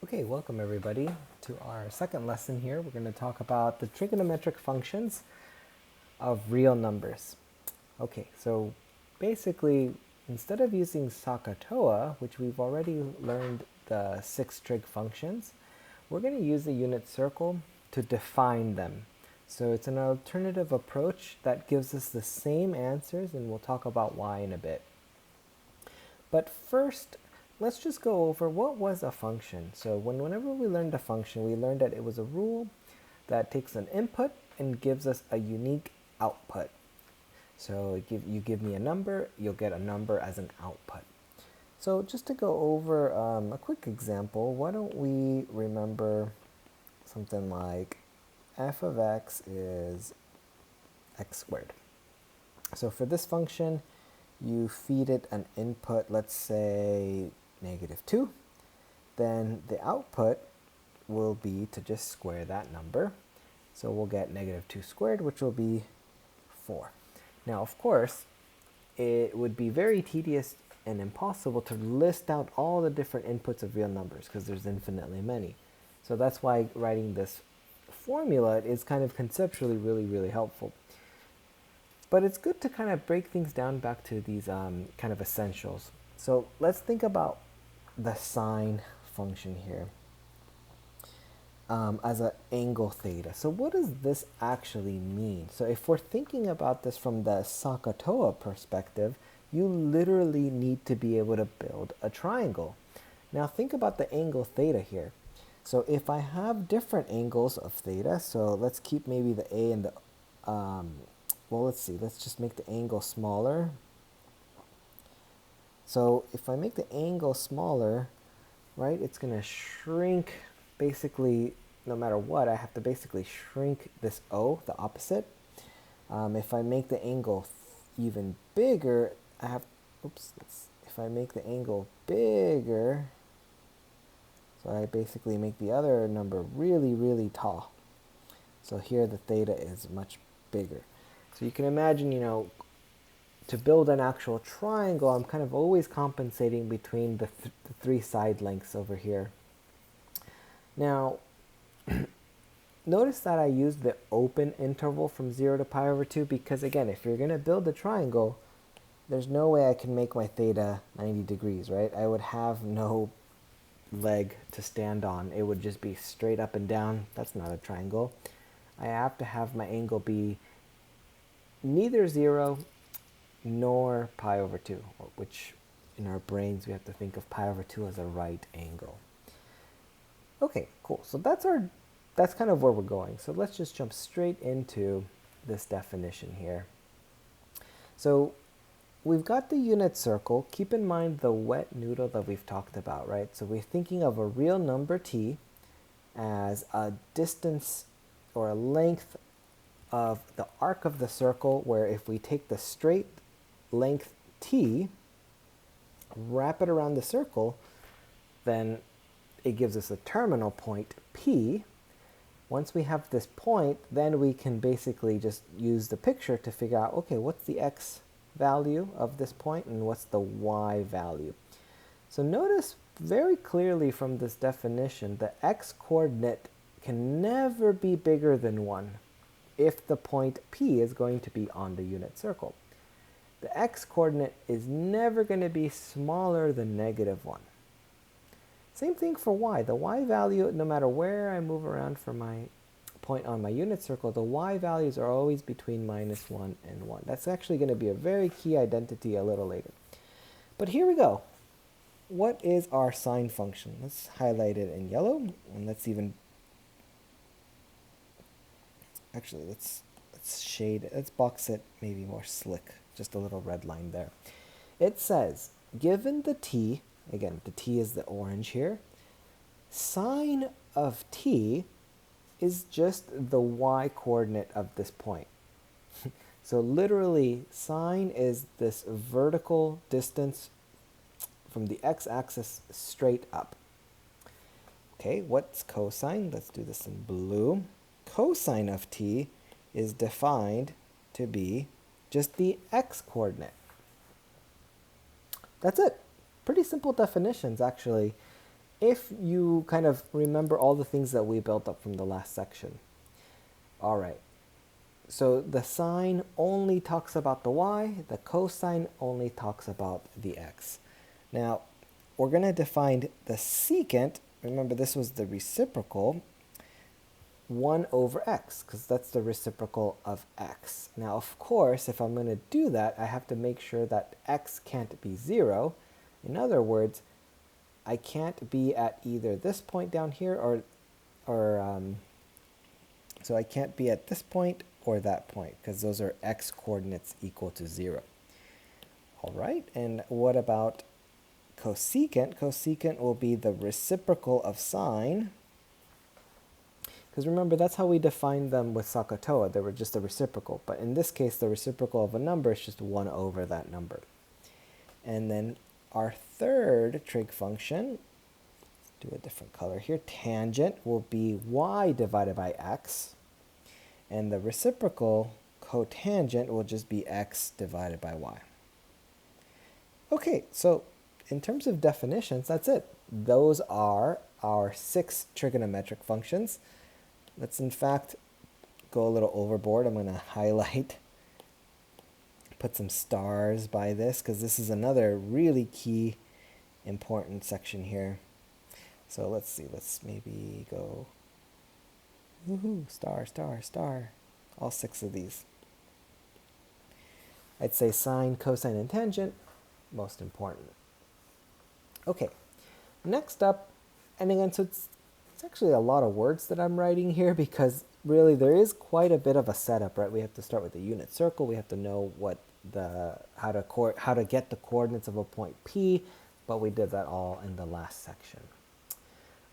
Okay, welcome everybody to our second lesson here. We're going to talk about the trigonometric functions of real numbers. Okay, so basically, instead of using SOHCAHTOA, which we've already learned the 6 trig functions, we're going to use the unit circle to define them. So it's an alternative approach that gives us the same answers, and we'll talk about why in a bit. But first, let's just go over what was a function. So whenever we learned a function, we learned that it was a rule that takes an input and gives us a unique output. So you give me a number, you'll get a number as an output. So just to go over a quick example, why don't we remember something like f of x is x squared. So for this function, you feed it an input, let's say -2, then the output will be to just square that number. So we'll get -2 squared, which will be 4. Now, of course, it would be very tedious and impossible to list out all the different inputs of real numbers because there's infinitely many. So that's why writing this formula is kind of conceptually really helpful. But it's good to kind of break things down back to these kind of essentials. So let's think about the sine function here as an angle theta. So what does this actually mean? So if we're thinking about this from the SOHCAHTOA perspective, you literally need to be able to build a triangle. Now think about the angle theta here. So if I have different angles of theta, so let's keep maybe the A and the, well, let's see, let's just make the angle smaller. So if I make the angle smaller, right, it's going to shrink basically, no matter what, I have to basically shrink this O, the opposite. If I make the angle even bigger, I have, if I make the angle bigger, so I basically make the other number really tall. So here the theta is much bigger. So you can imagine, to build an actual triangle, I'm kind of always compensating between the 3 side lengths over here. Now, notice that I used the open interval from 0 to pi over 2 because, again, if you're going to build a triangle, there's no way I can make my theta 90 degrees, right? I would have no leg to stand on. It would just be straight up and down. That's not a triangle. I have to have my angle be neither 0 nor pi over 2, which in our brains we have to think of pi over 2 as a right angle. Okay, cool. So that's kind of where we're going. So let's just jump straight into this definition here. So we've got the unit circle. Keep in mind the wet noodle that we've talked about, right? So we're thinking of a real number t as a distance or a length of the arc of the circle, where if we take the straight length t, wrap it around the circle, then it gives us a terminal point P. Once we have this point, then we can basically just use the picture to figure out, okay, what's the x value of this point and what's the y value. So notice very clearly from this definition, the x coordinate can never be bigger than 1 if the point P is going to be on the unit circle. The x coordinate is never going to be smaller than -1. Same thing for y. The y value, no matter where I move around for my point on my unit circle, the y values are always between -1 and 1. That's actually going to be a very key identity a little later. But here we go. What is our sine function? Let's highlight it in yellow, and let's even actually, let's shade it. Let's box it maybe more slick. Just a little red line there. It says, given the t, again, the t is the orange here, sine of t is just the y coordinate of this point. So literally, sine is this vertical distance from the x-axis straight up. Okay, what's cosine? Let's do this in blue. Cosine of t is defined to be just the x coordinate. That's it. Pretty simple definitions, actually. if you kind of remember all the things that we built up from the last section. All right, so the sine only talks about the y, the cosine only talks about the x. Now, we're going to define the secant. Remember, this was the reciprocal, 1 over x, because that's the reciprocal of x. Now, of course, if I'm going to do that, I have to make sure that x can't be 0. In other words, I can't be at either this point down here so I can't be at this point or that point, because those are x coordinates equal to 0. All right, and what about cosecant? Cosecant will be the reciprocal of sine, because remember, that's how we defined them with SOHCAHTOA. They were just a reciprocal, but in this case, the reciprocal of a number is just 1 over that number. And then our third trig function, do a different color here, tangent will be y divided by x, and the reciprocal cotangent will just be x divided by y. Okay, so in terms of definitions, that's it. Those are our 6 trigonometric functions. Let's in fact go a little overboard. I'm going to highlight, put some stars by this, because this is another really key important section here. So let's see, let's maybe go, woohoo, star, star, star, all 6 of these. I'd say sine, cosine, and tangent, most important. Okay, next up, and again, so it's actually a lot of words that I'm writing here, because really there is quite a bit of a setup, right? We have to start with a unit circle. We have to know what how to get the coordinates of a point P, but we did that all in the last section.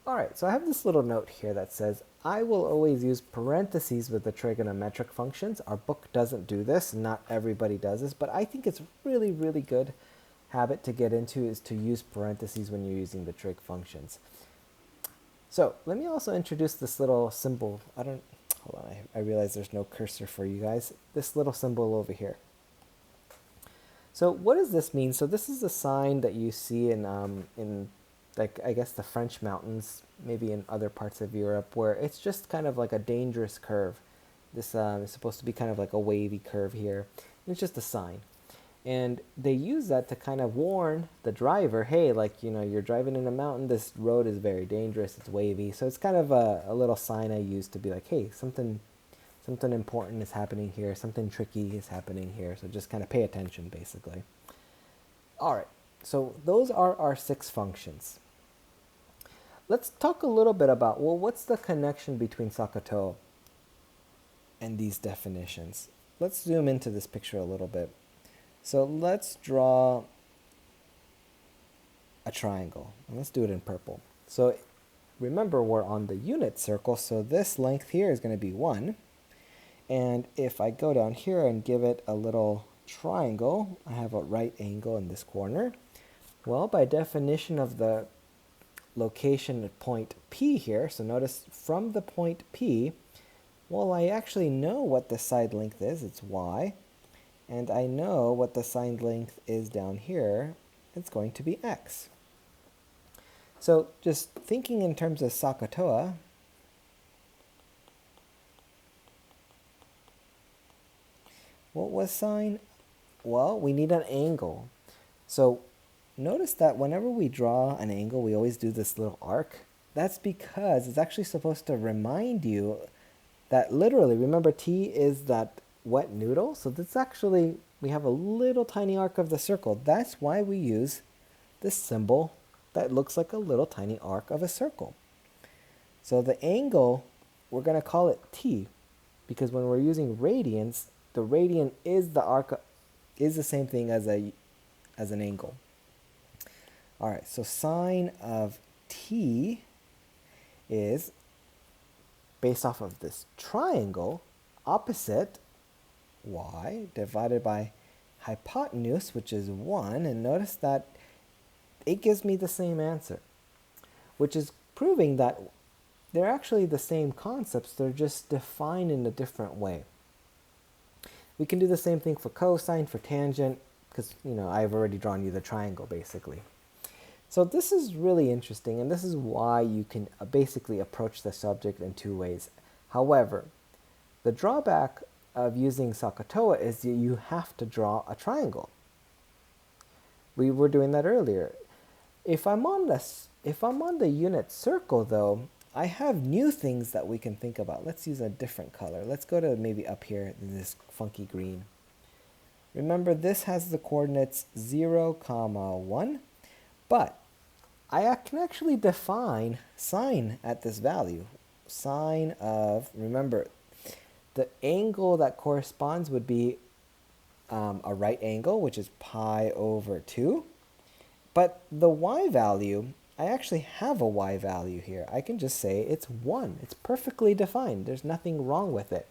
All right, so I have this little note here that says, I will always use parentheses with the trigonometric functions. Our book doesn't do this, not everybody does this, but I think it's really, really good habit to get into is to use parentheses when you're using the trig functions. So let me also introduce this little symbol. Hold on, I realize there's no cursor for you guys. This little symbol over here. So what does this mean? So this is a sign that you see in like, I guess, the French mountains, maybe in other parts of Europe, where it's just kind of like a dangerous curve. This is supposed to be kind of like a wavy curve here. It's just a sign. And they use that to kind of warn the driver, hey, like, you know, you're driving in a mountain, this road is very dangerous, it's wavy. So it's kind of a little sign I use to be like, hey, something important is happening here, something tricky is happening here. So just kind of pay attention, basically. All right, so those are our 6 functions. Let's talk a little bit about, well, what's the connection between SOHCAHTOA and these definitions? Let's zoom into this picture a little bit. So let's draw a triangle, and let's do it in purple. So remember, we're on the unit circle, so this length here is going to be 1. And if I go down here and give it a little triangle, I have a right angle in this corner. Well, by definition of the location at point P here, so notice from the point P, well, I actually know what the side length is, it's y. And I know what the side length is down here, it's going to be x. So just thinking in terms of SOHCAHTOA, what was sine? Well, we need an angle. So notice that whenever we draw an angle, we always do this little arc. That's because it's actually supposed to remind you that literally, remember, T is that wet noodle, so that's actually, we have a little tiny arc of the circle. That's why we use this symbol that looks like a little tiny arc of a circle. So the angle, we're going to call it T, because when we're using radians, the radian is the arc, is the same thing as an angle. All right, so sine of T is based off of this triangle, opposite y divided by hypotenuse, which is 1, and notice that it gives me the same answer, which is proving that they're actually the same concepts, they're just defined in a different way. We can do the same thing for cosine, for tangent, because, you know, I've already drawn you the triangle, basically. So this is really interesting, and this is why you can basically approach the subject in two ways. However, the drawback of using SOHCAHTOA is that you have to draw a triangle. We were doing that earlier. If I'm on the unit circle though, I have new things that we can think about. Let's use a different color. Let's go to maybe up here, this funky green. Remember, this has the coordinates 0, 1, but I can actually define sine at this value. Sine of, remember, the angle that corresponds would be a right angle, which is pi over 2. But the y value, I actually have a y value here. I can just say it's 1. It's perfectly defined. There's nothing wrong with it.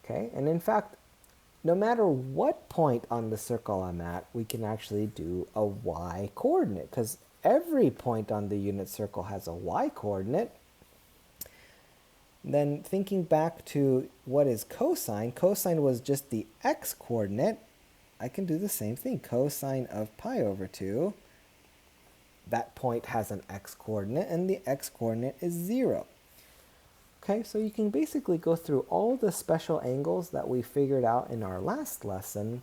Okay, and in fact, no matter what point on the circle I'm at, we can actually do a y coordinate, because every point on the unit circle has a y coordinate. Then thinking back to what is cosine, cosine was just the x coordinate. I can do the same thing. Cosine of pi over 2, that point has an x coordinate, and the x coordinate is 0. Okay, so you can basically go through all the special angles that we figured out in our last lesson.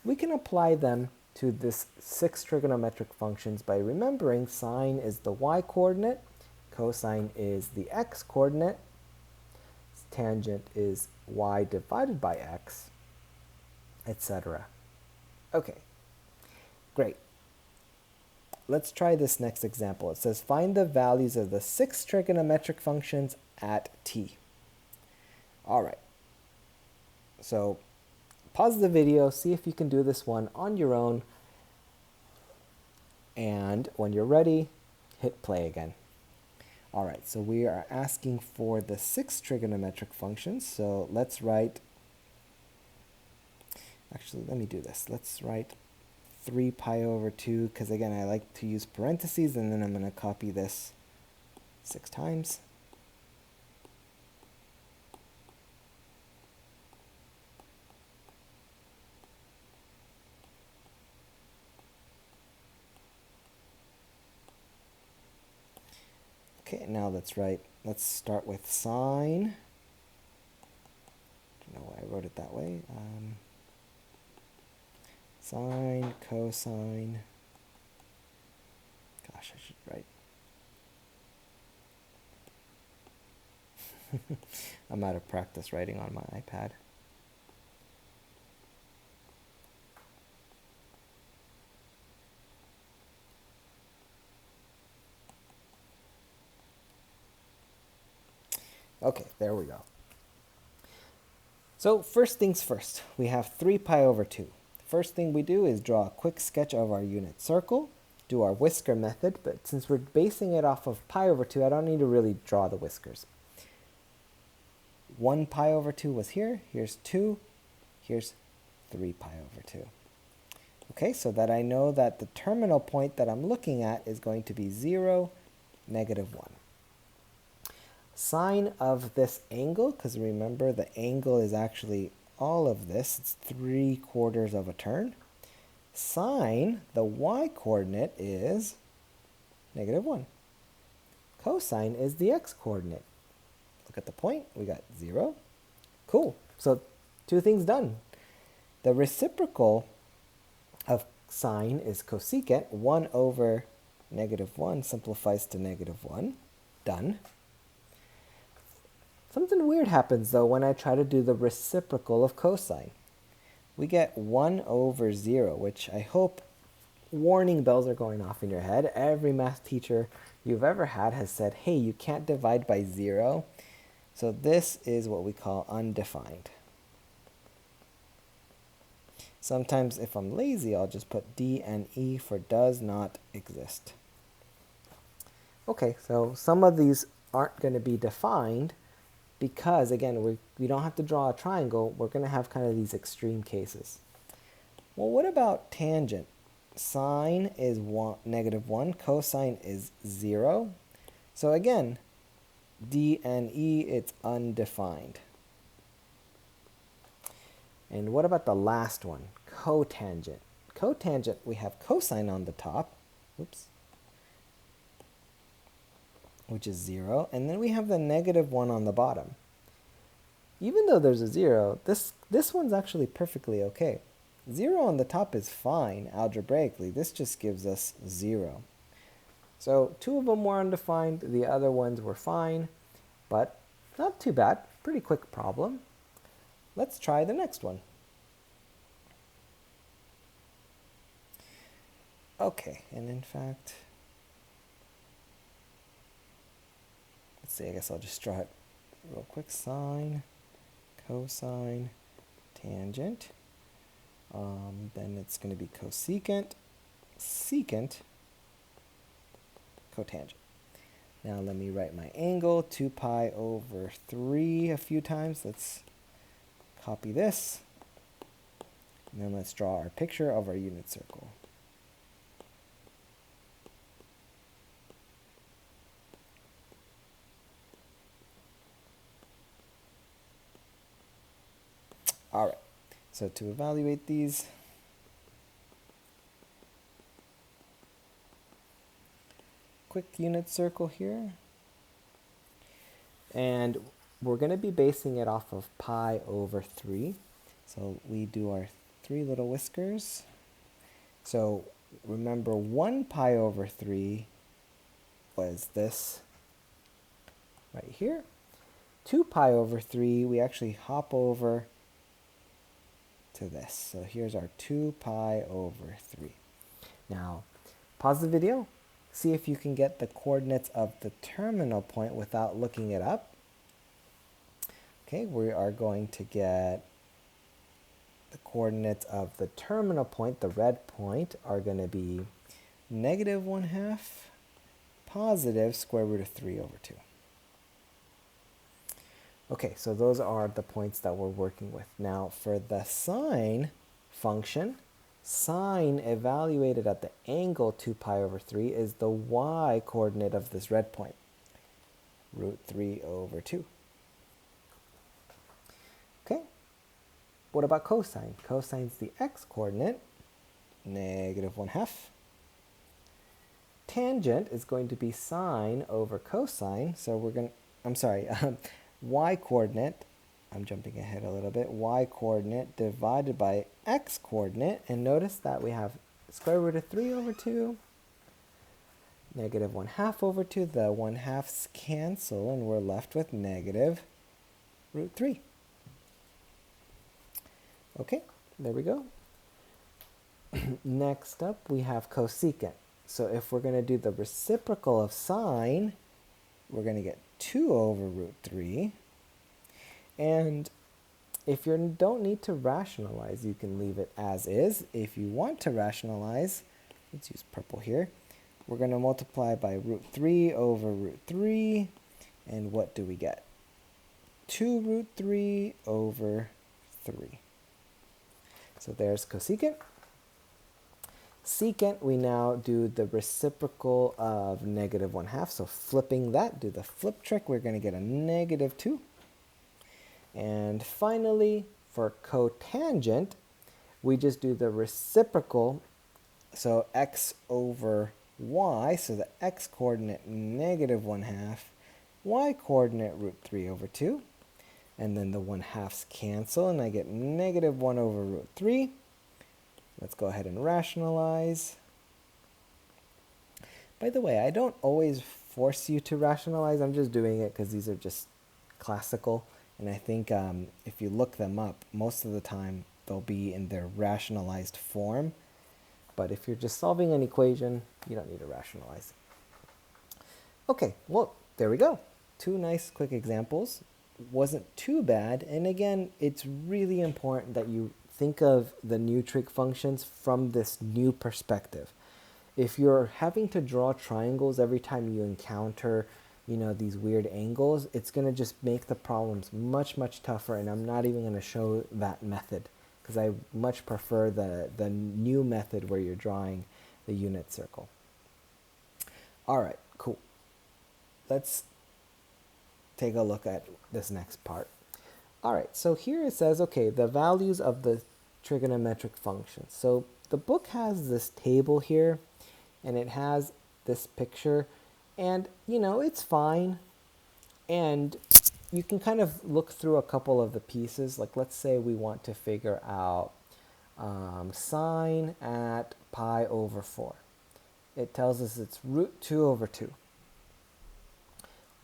We can apply them to this 6 trigonometric functions by remembering sine is the y coordinate, cosine is the x coordinate, tangent is y divided by x, etc. Okay, great. Let's try this next example. It says find the values of the 6 trigonometric functions at t. All right. So pause the video, see if you can do this one on your own, and when you're ready, hit play again. All right, so we are asking for the 6 trigonometric functions. So let's write, actually, let me do this. Let's write 3 pi over 2, because again, I like to use parentheses, and then I'm going to copy this 6 times. Okay, now let's start with sine. I don't know why I wrote it that way. Sine, cosine. Gosh, I should write. I'm out of practice writing on my iPad. Okay, there we go. So first things first, we have 3 pi over 2. First thing we do is draw a quick sketch of our unit circle, do our whisker method, but since we're basing it off of pi over 2, I don't need to really draw the whiskers. 1 pi over 2 was here, here's 2, here's 3 pi over 2. Okay, so that I know that the terminal point that I'm looking at is going to be 0, negative 1. Sine of this angle, because remember the angle is actually all of this, it's 3/4 of a turn. Sine, the y coordinate is negative 1. Cosine is the x coordinate. Look at the point, we got 0. Cool, so 2 things done. The reciprocal of sine is cosecant. 1 over negative 1 simplifies to negative 1. Done. Something weird happens though when I try to do the reciprocal of cosine. We get 1 over 0, which I hope warning bells are going off in your head. Every math teacher you've ever had has said, hey, you can't divide by 0. So this is what we call undefined. Sometimes if I'm lazy, I'll just put D and E for does not exist. Okay, so some of these aren't going to be defined because, again, we don't have to draw a triangle. We're going to have kind of these extreme cases. Well, what about tangent? Sine is negative 1. Cosine is 0. So again, D and E, it's undefined. And what about the last one? Cotangent. Cotangent, we have cosine on the top. Oops, which is 0, and then we have the negative 1 on the bottom. Even though there's a 0, this one's actually perfectly okay. 0 on the top is fine algebraically. This just gives us 0. So 2 of them were undefined, the other ones were fine, but not too bad. Pretty quick problem. Let's try the next one. Okay, and in fact, let's see, I guess I'll just draw it real quick. Sine, cosine, tangent. Then it's going to be cosecant, secant, cotangent. Now let me write my angle, 2 pi over 3 a few times. Let's copy this. And then let's draw our picture of our unit circle. All right, so to evaluate these, quick unit circle here. And we're going to be basing it off of pi over 3. So we do our 3 little whiskers. So remember 1 pi over 3 was this right here. 2 pi over 3, we actually hop over to this. So here's our 2 pi over 3. Now, pause the video. See if you can get the coordinates of the terminal point without looking it up. Okay, we are going to get the coordinates of the terminal point, the red point, are going to be negative 1/2 positive square root of 3 over 2. Okay, so those are the points that we're working with. Now for the sine function, sine evaluated at the angle 2 pi over 3 is the y coordinate of this red point, root 3 over 2. Okay, what about cosine? Cosine's the x coordinate, negative 1/2. Tangent is going to be sine over cosine, so we're going to, I'm sorry, y coordinate, I'm jumping ahead a little bit, y coordinate divided by x coordinate, and notice that we have square root of 3 over 2, negative 1/2 over 2, the 1/2s cancel, and we're left with negative root 3. Okay, there we go. Next up, we have cosecant. So if we're going to do the reciprocal of sine, we're going to get 2 over root 3. And if you don't need to rationalize, you can leave it as is. If you want to rationalize, let's use purple here. We're going to multiply by root 3 over root 3. And what do we get? 2 root 3 over 3. So there's cosecant. Secant, we now do the reciprocal of negative 1/2. So flipping that, do the flip trick, we're going to get a negative 2. And finally, for cotangent, we just do the reciprocal, so x over y, so the x coordinate negative 1/2, y coordinate root 3 over 2. And then the 1/2s cancel, and I get negative 1 over root 3. Let's go ahead and rationalize. By the way, I don't always force you to rationalize. I'm just doing it because these are just classical. And I think if you look them up, most of the time they'll be in their rationalized form. But if you're just solving an equation, you don't need to rationalize. Okay, well, there we go. 2 nice quick examples. Wasn't too bad. And again, it's really important that you think of the new trig functions from this new perspective. If you're having to draw triangles every time you encounter, these weird angles, it's going to just make the problems much, much tougher. And I'm not even going to show that method because I much prefer the new method where you're drawing the unit circle. All right, cool. Let's take a look at this next part. All right, so here it says, okay, the values of the trigonometric functions. So the book has this table here, and it has this picture. And, it's fine. And you can kind of look through a couple of the pieces. Like, let's say we want to figure out sine at pi over 4. It tells us it's root 2 over 2.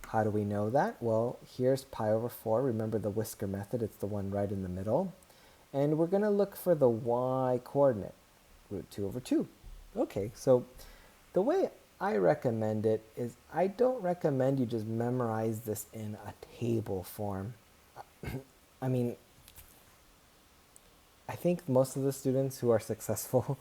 How do we know that? Well, here's pi over 4. Remember the whisker method. It's the one right in the middle. And we're going to look for the y coordinate, root 2 over 2. Okay, so the way I recommend it is I don't recommend you just memorize this in a table form. I mean, I think most of the students who are successful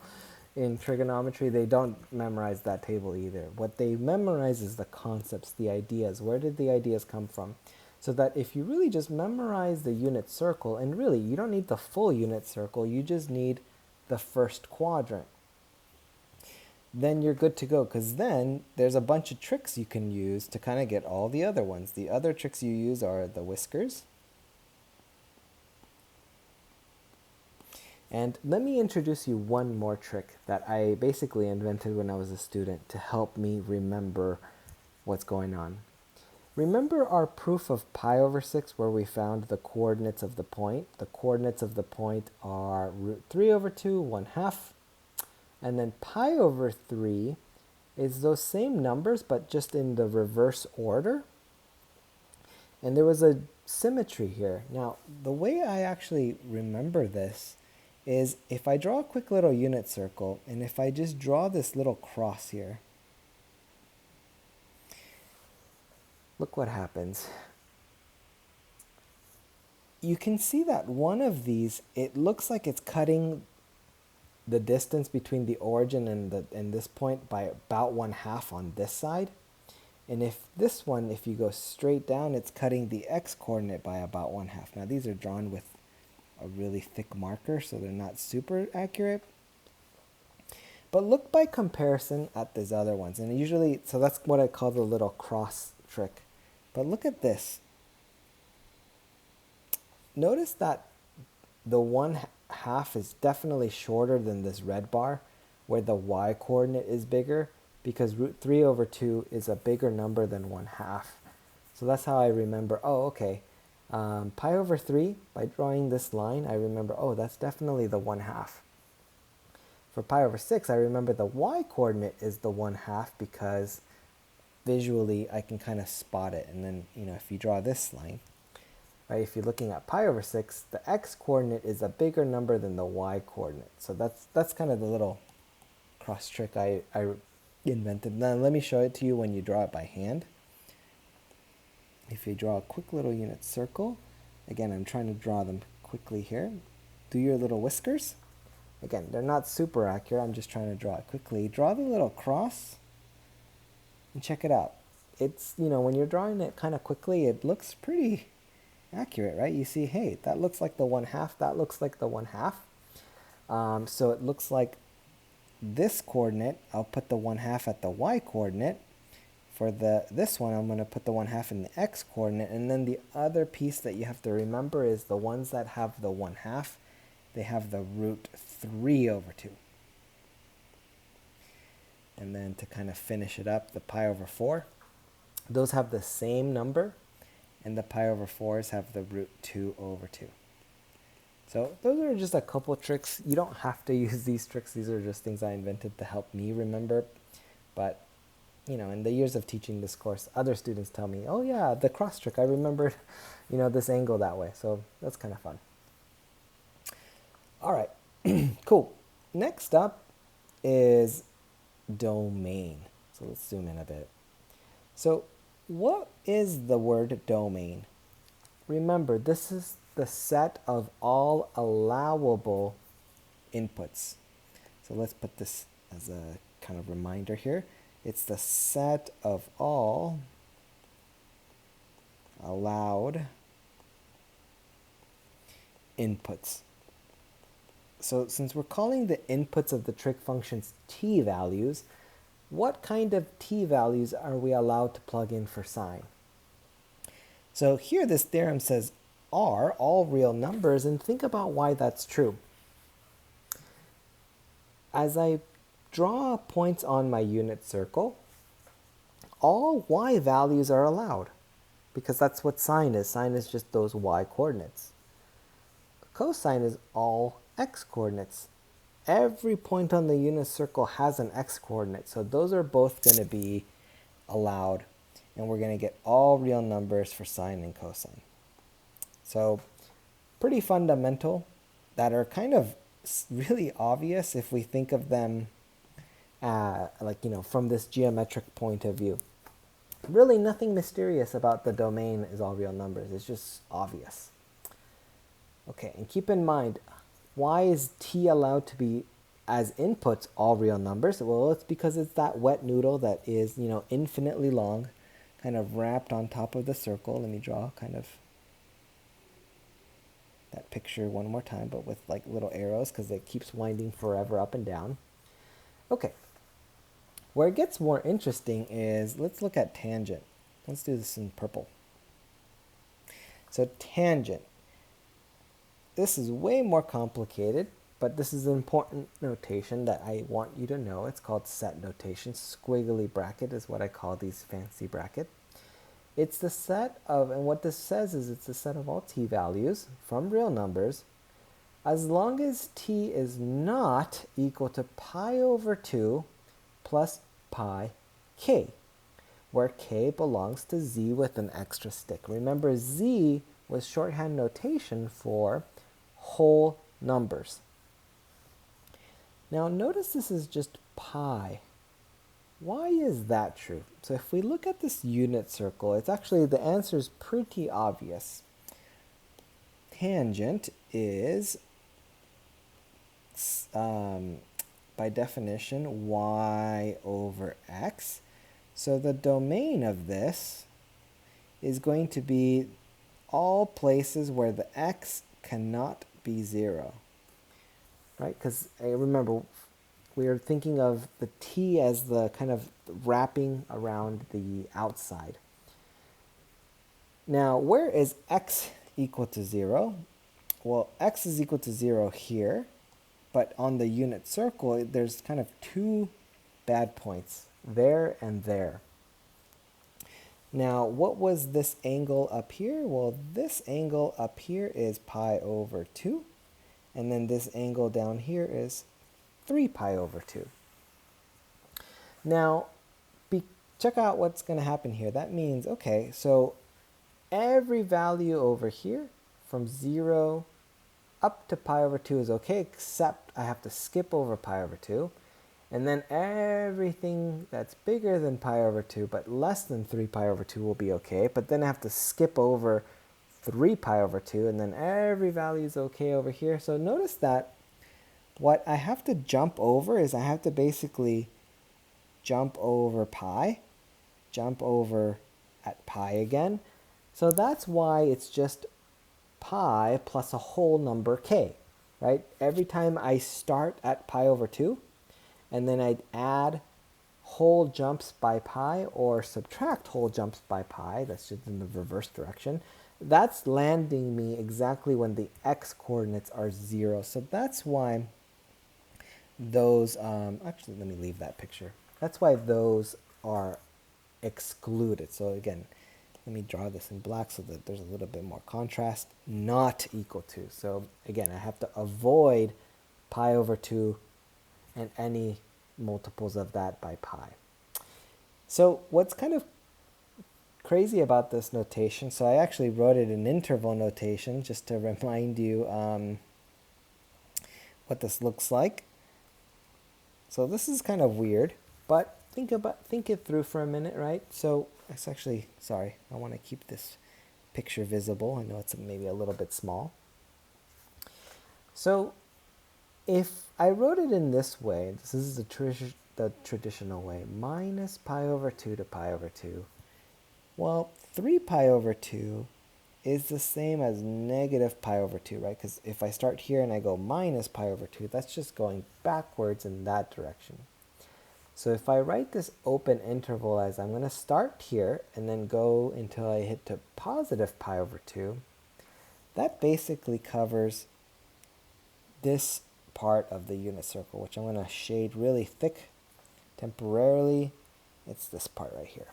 in trigonometry, they don't memorize that table either. What they memorize is the concepts, the ideas. Where did the ideas come from? So that if you really just memorize the unit circle, and really you don't need the full unit circle, you just need the first quadrant, then you're good to go, because then there's a bunch of tricks you can use to kind of get all the other ones. The other tricks you use are the whiskers. And let me introduce you one more trick that I basically invented when I was a student to help me remember what's going on. Remember our proof of pi over 6 where we found the coordinates of the point? The coordinates of the point are root 3 over 2, 1/2. And then pi over 3 is those same numbers but just in the reverse order. And there was a symmetry here. Now, the way I actually remember this is if I draw a quick little unit circle, and if I just draw this little cross here, look what happens. You can see that one of these, it looks like it's cutting the distance between the origin and this point by about 1/2 on this side. And if this one, if you go straight down, it's cutting the x-coordinate by about 1/2. Now these are drawn with a really thick marker, so they're not super accurate. But look by comparison at these other ones. And usually, so that's what I call the little cross trick. But look at this. Notice that the 1/2 is definitely shorter than this red bar, where the y coordinate is bigger, because root 3 over 2 is a bigger number than 1/2. So that's how I remember, oh, okay, pi over 3, by drawing this line, I remember, oh, that's definitely the 1/2. For pi over 6, I remember the y coordinate is the 1/2 because visually I can kind of spot it. And then, if you draw this line, right, if you're looking at pi over 6, the x coordinate is a bigger number than the y coordinate. So that's kind of the little cross trick I invented. Now let me show it to you when you draw it by hand. If you draw a quick little unit circle, again, I'm trying to draw them quickly here. Do your little whiskers. Again, they're not super accurate. I'm just trying to draw it quickly. Draw the little cross and check it out. It's, when you're drawing it kind of quickly, it looks pretty accurate, right? You see, hey, that looks like the 1/2. That looks like the 1/2. So it looks like this coordinate, I'll put the 1/2 at the y coordinate. For this one, I'm going to put the 1/2 in the x coordinate. And then the other piece that you have to remember is the ones that have the 1/2, they have the root 3 over 2. And then to kind of finish it up, the pi over 4, those have the same number, and the pi over 4s have the root 2 over 2. So those are just a couple tricks. You don't have to use these tricks. These are just things I invented to help me remember. But, in the years of teaching this course, other students tell me, oh yeah, the cross trick, I remembered, this angle that way. So that's kind of fun. All right, cool. Next up is domain. So let's zoom in a bit. So what is the word domain? Remember, this is the set of all allowable inputs. So let's put this as a kind of reminder here. It's the set of all allowed inputs. So since we're calling the inputs of the trig functions t-values, what kind of t-values are we allowed to plug in for sine? So here this theorem says are all real numbers, and think about why that's true. As I draw points on my unit circle, all y values are allowed because that's what sine is. Sine is just those y coordinates. Cosine is all x coordinates. Every point on the unit circle has an x coordinate, so those are both going to be allowed, and we're going to get all real numbers for sine and cosine. So pretty fundamental, that are kind of really obvious if we think of them from this geometric point of view. Really nothing mysterious about the domain is all real numbers. It's just obvious. Okay, and keep in mind, why is t allowed to be as inputs all real numbers? Well, it's because it's that wet noodle that is, infinitely long, kind of wrapped on top of the circle. Let me draw kind of that picture one more time, but with like little arrows because it keeps winding forever up and down. Okay, where it gets more interesting is, let's look at tangent. Let's do this in purple. So tangent. This is way more complicated, but this is an important notation that I want you to know. It's called set notation. Squiggly bracket is what I call these fancy brackets. It's the set of, and what this says is it's the set of all t values from real numbers as long as t is not equal to pi over 2 plus pi k, where k belongs to z with an extra stick. Remember, z was shorthand notation for whole numbers. Now notice this is just pi. Why is that true? So if we look at this unit circle, it's actually, the answer is pretty obvious. Tangent is, by definition, y over x. So the domain of this is going to be all places where the x cannot be 0. Right? Because remember, we are thinking of the t as the kind of wrapping around the outside. Now, where is x equal to 0? Well, x is equal to 0 here, but on the unit circle, there's kind of two bad points, there and there. Now, what was this angle up here? Well, this angle up here is pi over 2, and then this angle down here is 3 pi over 2. Now, check out what's going to happen here. That means, okay, so every value over here from 0 up to pi over 2 is okay, except I have to skip over pi over 2. And then everything that's bigger than pi over 2 but less than 3 pi over 2 will be okay. But then I have to skip over 3 pi over 2, and then every value is okay over here. So notice that what I have to jump over is I have to basically jump over pi, jump over at pi again. So that's why it's just pi plus a whole number k, right? Every time I start at pi over 2, and then I'd add whole jumps by pi or subtract whole jumps by pi, that's just in the reverse direction, that's landing me exactly when the x coordinates are 0. So that's why those, actually let me leave that picture. That's why those are excluded. So again, let me draw this in black so that there's a little bit more contrast. Not equal to. So again, I have to avoid pi over 2 and any multiples of that by pi. So what's kind of crazy about this notation, so I actually wrote it in interval notation just to remind you what this looks like. So this is kind of weird, but think it through for a minute, right? So it's actually, sorry, I want to keep this picture visible. I know it's maybe a little bit small. So if I wrote it in this way, this is the traditional way, minus pi over 2 to pi over 2. Well, 3 pi over 2 is the same as negative pi over 2, right? Because if I start here and I go minus pi over 2, that's just going backwards in that direction. So if I write this open interval as I'm going to start here and then go until I hit to positive pi over 2, that basically covers this part of the unit circle, which I'm going to shade really thick temporarily. It's this part right here.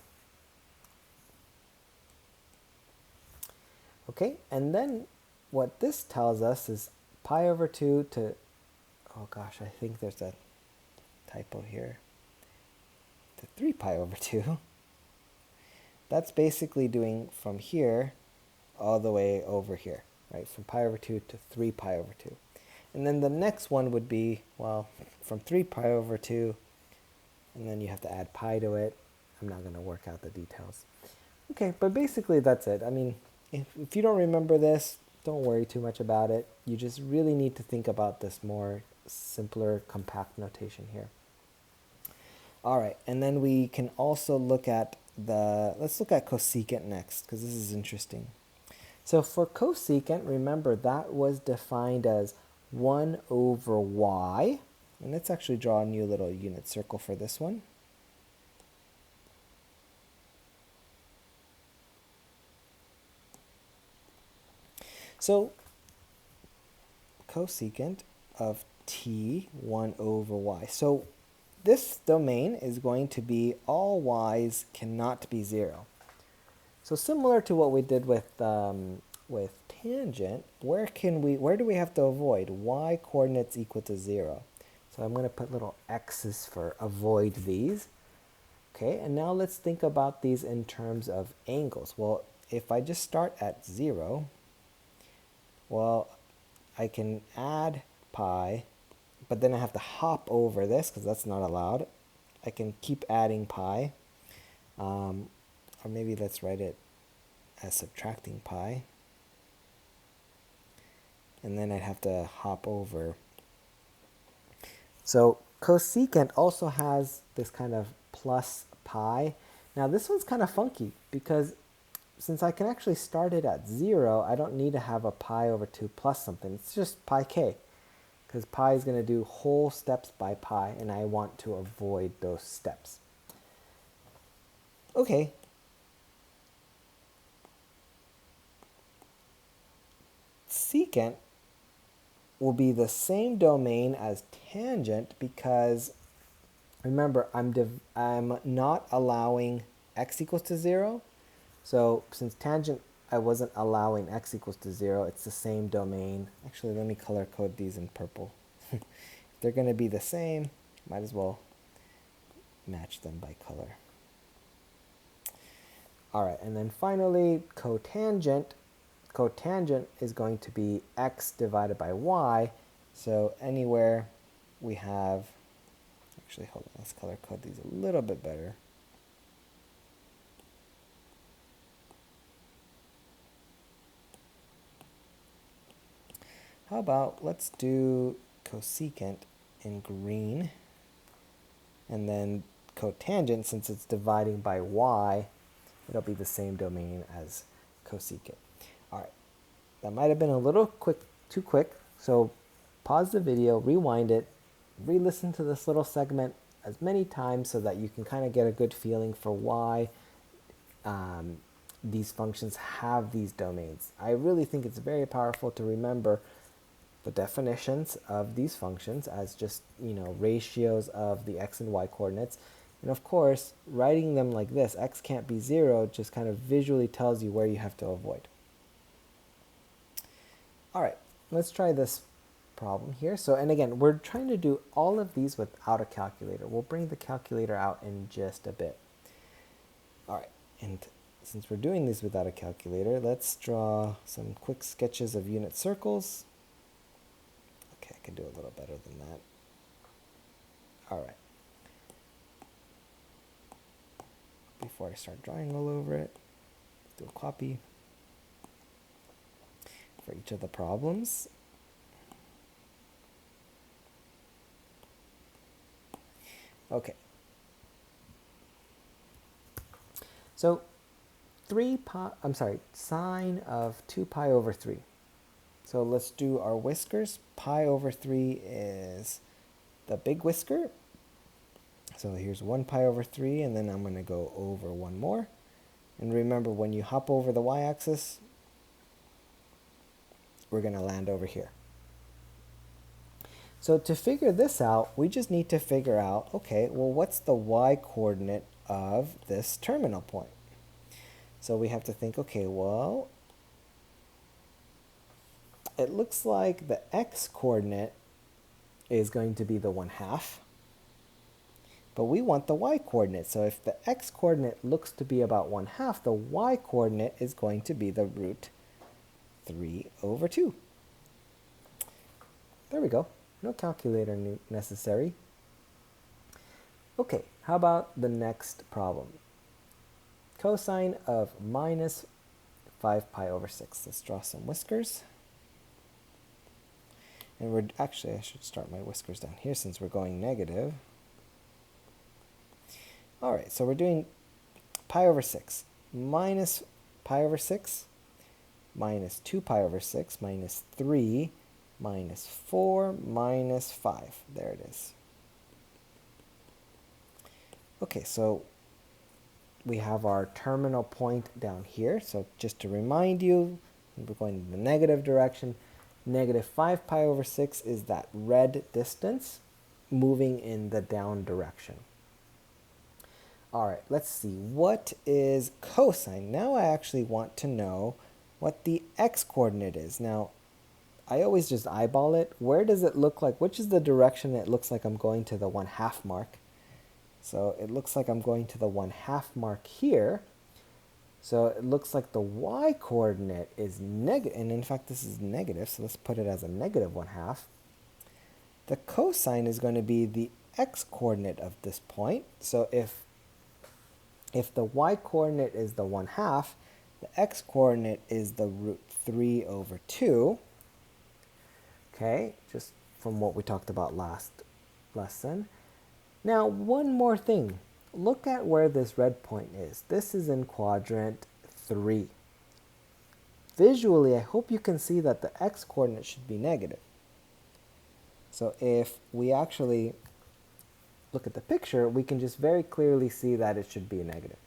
Okay, and then what this tells us is pi over 2 to, oh gosh, I think there's a typo here, to 3 pi over 2. That's basically doing from here all the way over here, right? From pi over 2 to 3 pi over 2. And then the next one would be, well, from 3 pi over 2, and then you have to add pi to it. I'm not going to work out the details. Okay, but basically that's it. I mean, if you don't remember this, don't worry too much about it. You just really need to think about this more simpler, compact notation here. All right, and then we can also look at let's look at cosecant next, because this is interesting. So for cosecant, remember that was defined as 1 over y. And let's actually draw a new little unit circle for this one. So cosecant of t 1 over y. So this domain is going to be all y's cannot be 0. So similar to what we did with tangent, where do we have to avoid? Y coordinates equal to 0. So I'm going to put little x's for avoid these. Okay, and now let's think about these in terms of angles. Well, if I just start at 0, well, I can add pi, but then I have to hop over this because that's not allowed. I can keep adding pi, or maybe let's write it as subtracting pi. And then I'd have to hop over. So cosecant also has this kind of plus pi. Now this one's kind of funky because since I can actually start it at 0, I don't need to have a pi over 2 plus something. It's just pi k, because pi is going to do whole steps by pi, and I want to avoid those steps. Okay. Secant will be the same domain as tangent because, remember, I'm not allowing x equals to 0. So since tangent, I wasn't allowing x equals to 0, it's the same domain. Actually, let me color code these in purple. If they're going to be the same, might as well match them by color. All right, and then finally, cotangent. Cotangent is going to be x divided by y. So anywhere we have, actually, hold on, let's color code these a little bit better. How about let's do cosecant in green, and then cotangent, since it's dividing by y, it'll be the same domain as cosecant. All right, that might have been a little too quick, so pause the video, rewind it, re-listen to this little segment as many times so that you can kind of get a good feeling for why these functions have these domains. I really think it's very powerful to remember the definitions of these functions as just, ratios of the x and y coordinates. And of course, writing them like this, x can't be 0, just kind of visually tells you where you have to avoid. All right, let's try this problem here. So, and again, we're trying to do all of these without a calculator. We'll bring the calculator out in just a bit. All right, and since we're doing these without a calculator, let's draw some quick sketches of unit circles. Okay, I can do a little better than that. All right. Before I start drawing all over it, let's do a copy for each of the problems. Okay. So sine of 2 pi over 3. So let's do our whiskers. Pi over 3 is the big whisker. So here's 1 pi over 3, and then I'm going to go over one more. And remember, when you hop over the y-axis, we're going to land over here. So to figure this out, we just need to figure out, okay, well, what's the y-coordinate of this terminal point? So we have to think, okay, well, it looks like the x-coordinate is going to be the 1/2. But we want the y-coordinate. So if the x-coordinate looks to be about 1/2, the y-coordinate is going to be the root 3/2. There we go. No calculator necessary. Okay, how about the next problem? Cosine of minus 5π/6. Let's draw some whiskers. And actually, I should start my whiskers down here since we're going negative. All right, so we're doing π/6 minus π/6 minus 2π/6 minus 3 minus 4 minus 5. There it is. Okay, so we have our terminal point down here. So just to remind you, we're going in the negative direction. Negative 5π/6 is that red distance moving in the down direction. All right, let's see. What is cosine? Now I actually want to know what the x-coordinate is. Now, I always just eyeball it. Where does it look like? Which is the direction it looks like I'm going to the 1/2 mark? So it looks like I'm going to the 1/2 mark here. So it looks like the y-coordinate is negative, and in fact this is negative, so let's put it as a negative 1/2. The cosine is going to be the x-coordinate of this point. So if the y-coordinate is the 1/2, the x-coordinate is the root 3/2. Okay, just from what we talked about last lesson. Now, one more thing. Look at where this red point is. This is in quadrant 3. Visually, I hope you can see that the x-coordinate should be negative. So if we actually look at the picture, we can just very clearly see that it should be a negative.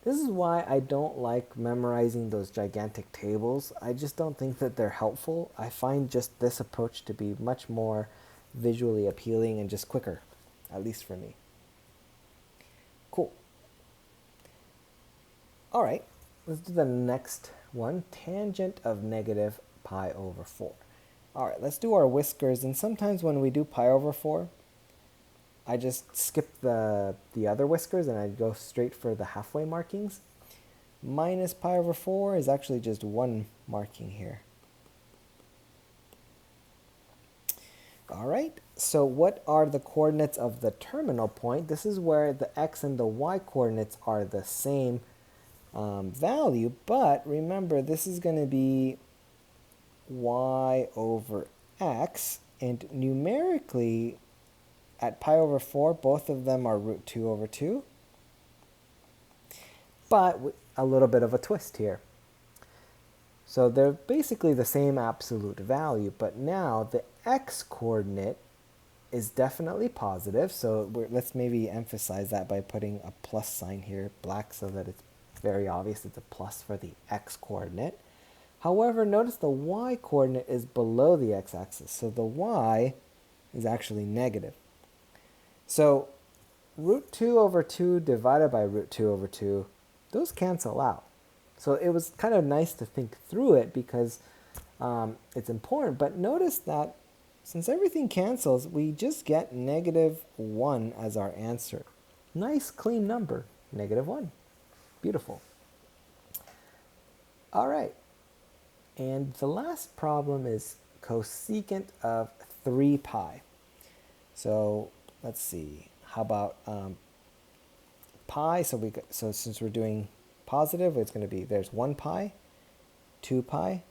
This is why I don't like memorizing those gigantic tables. I just don't think that they're helpful. I find just this approach to be much more visually appealing and just quicker, at least for me. Cool. All right, let's do the next one, tangent of negative π/4. All right, let's do our whiskers, and sometimes when we do π/4, I just skip the other whiskers and I go straight for the halfway markings. Minus π/4 is actually just one marking here. All right, so what are the coordinates of the terminal point? This is where the x and the y coordinates are the same value, but remember this is going to be y/x, and numerically at π/4 both of them are root 2/2, but with a little bit of a twist here. So they're basically the same absolute value, but now the x-coordinate is definitely positive, so let's maybe emphasize that by putting a plus sign here, black, so that it's very obvious it's a plus for the x-coordinate. However, notice the y-coordinate is below the x-axis, so the y is actually negative. So root 2/2 divided by root 2/2, those cancel out. So it was kind of nice to think through it because it's important, but notice that since everything cancels, we just get -1 as our answer. Nice clean number, -1. Beautiful. All right, and the last problem is cosecant of 3π. So let's see, how about pi? So since we're doing positive, it's going to be, there's 1π, 2π,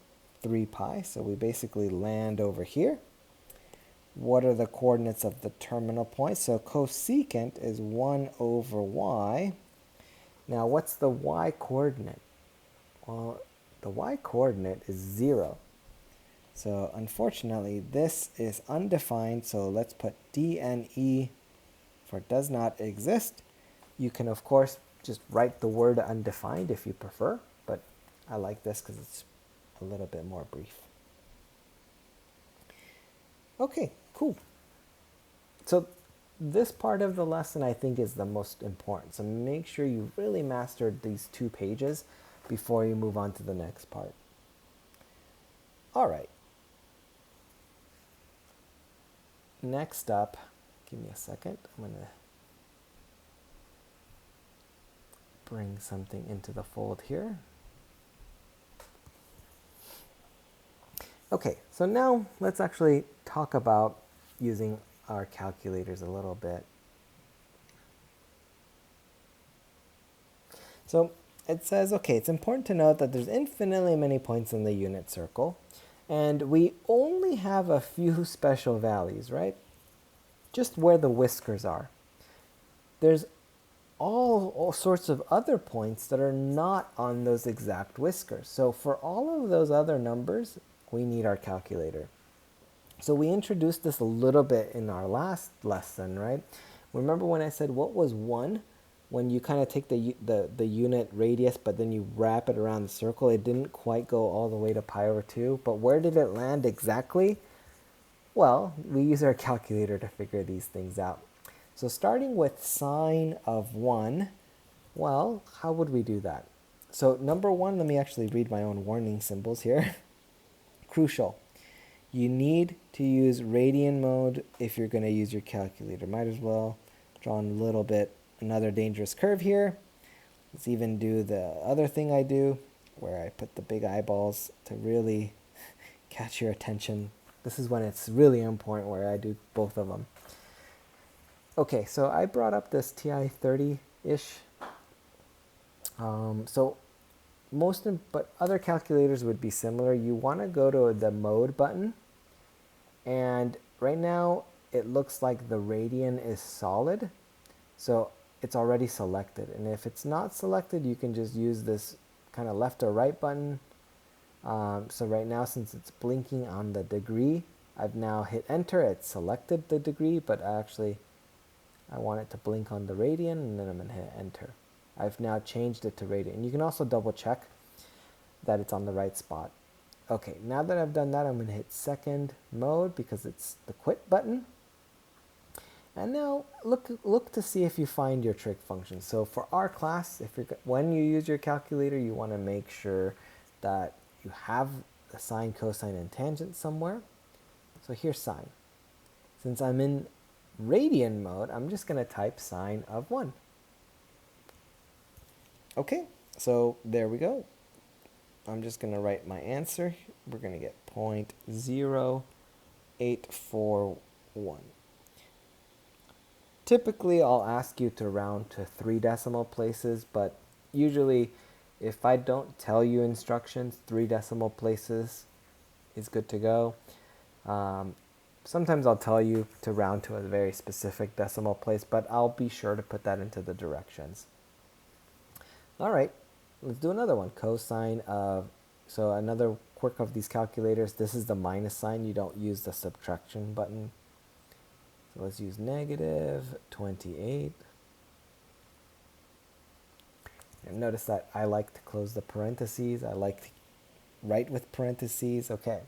3π. So we basically land over here. What are the coordinates of the terminal point? So cosecant is 1/y. Now what's the y-coordinate? Well, the y-coordinate is 0. So unfortunately, this is undefined, so let's put DNE for does not exist. You can, of course, just write the word undefined if you prefer, but I like this because it's a little bit more brief. Okay, cool. So this part of the lesson I think is the most important. So make sure you really mastered these 2 pages before you move on to the next part. All right. next up, give me a second. I'm going to bring something into the fold here. Okay, so now let's actually talk about using our calculators a little bit. So it says, okay, it's important to note that there's infinitely many points in the unit circle, and we only have a few special values, right? Just where the whiskers are. There's all sorts of other points that are not on those exact whiskers. So for all of those other numbers, we need our calculator. So we introduced this a little bit in our last lesson, right? Remember when I said what was 1? When you kind of take the unit radius, but then you wrap it around the circle, it didn't quite go all the way to pi over 2. But where did it land exactly? Well, we use our calculator to figure these things out. So starting with sine of 1, well, how would we do that? So number 1, let me actually read my own warning symbols here. Crucial. You need to use radian mode if you're going to use your calculator. Might as well draw a little bit another dangerous curve here. Let's even do the other thing I do, where I put the big eyeballs to really catch your attention. This is when it's really important, where I do both of them. Okay, so I brought up this TI 30-ish. But other calculators would be similar. You want to go to the mode button, and right now it looks like the radian is solid, so it's already selected. And if it's not selected, you can just use this kind of left or right button. So right now, since it's blinking on the degree, I've now hit enter. It's selected the degree, but actually I want it to blink on the radian, and then I'm going to hit enter. I've now changed it to radian. You can also double check that it's on the right spot. Okay, now that I've done that, I'm going to hit second mode because it's the quit button. And now look to see if you find your trig function. So for our class, when you use your calculator, you want to make sure that you have the sine, cosine, and tangent somewhere. So here's sine. Since I'm in radian mode, I'm just going to type sine of 1. Okay, so there we go. I'm just going to write my answer. We're going to get 0.0841. Typically, I'll ask you to round to 3 decimal places, but usually if I don't tell you instructions, 3 decimal places is good to go. Sometimes I'll tell you to round to a very specific decimal place, but I'll be sure to put that into the directions. All right, let's do another one. Cosine of, so another quirk of these calculators, this is the minus sign. You don't use the subtraction button. So let's use negative 28. And notice that I like to close the parentheses. I like to write with parentheses. Okay.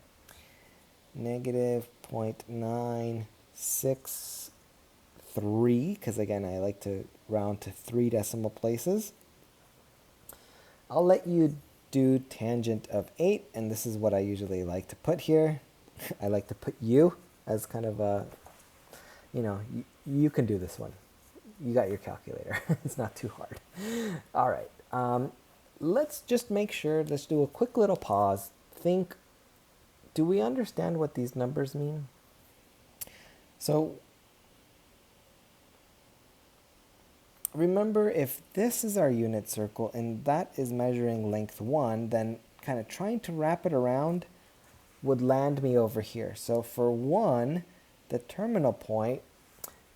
Negative 0.963, because again, I like to round to 3 decimal places. I'll let you do tangent of 8, and this is what I usually like to put here. I like to put u as kind of a, you can do this one. You got your calculator. It's not too hard. All right. Let's just make sure, let's do a quick little pause. Think, do we understand what these numbers mean? So remember, if this is our unit circle and that is measuring length 1, then kind of trying to wrap it around would land me over here. So for 1, the terminal point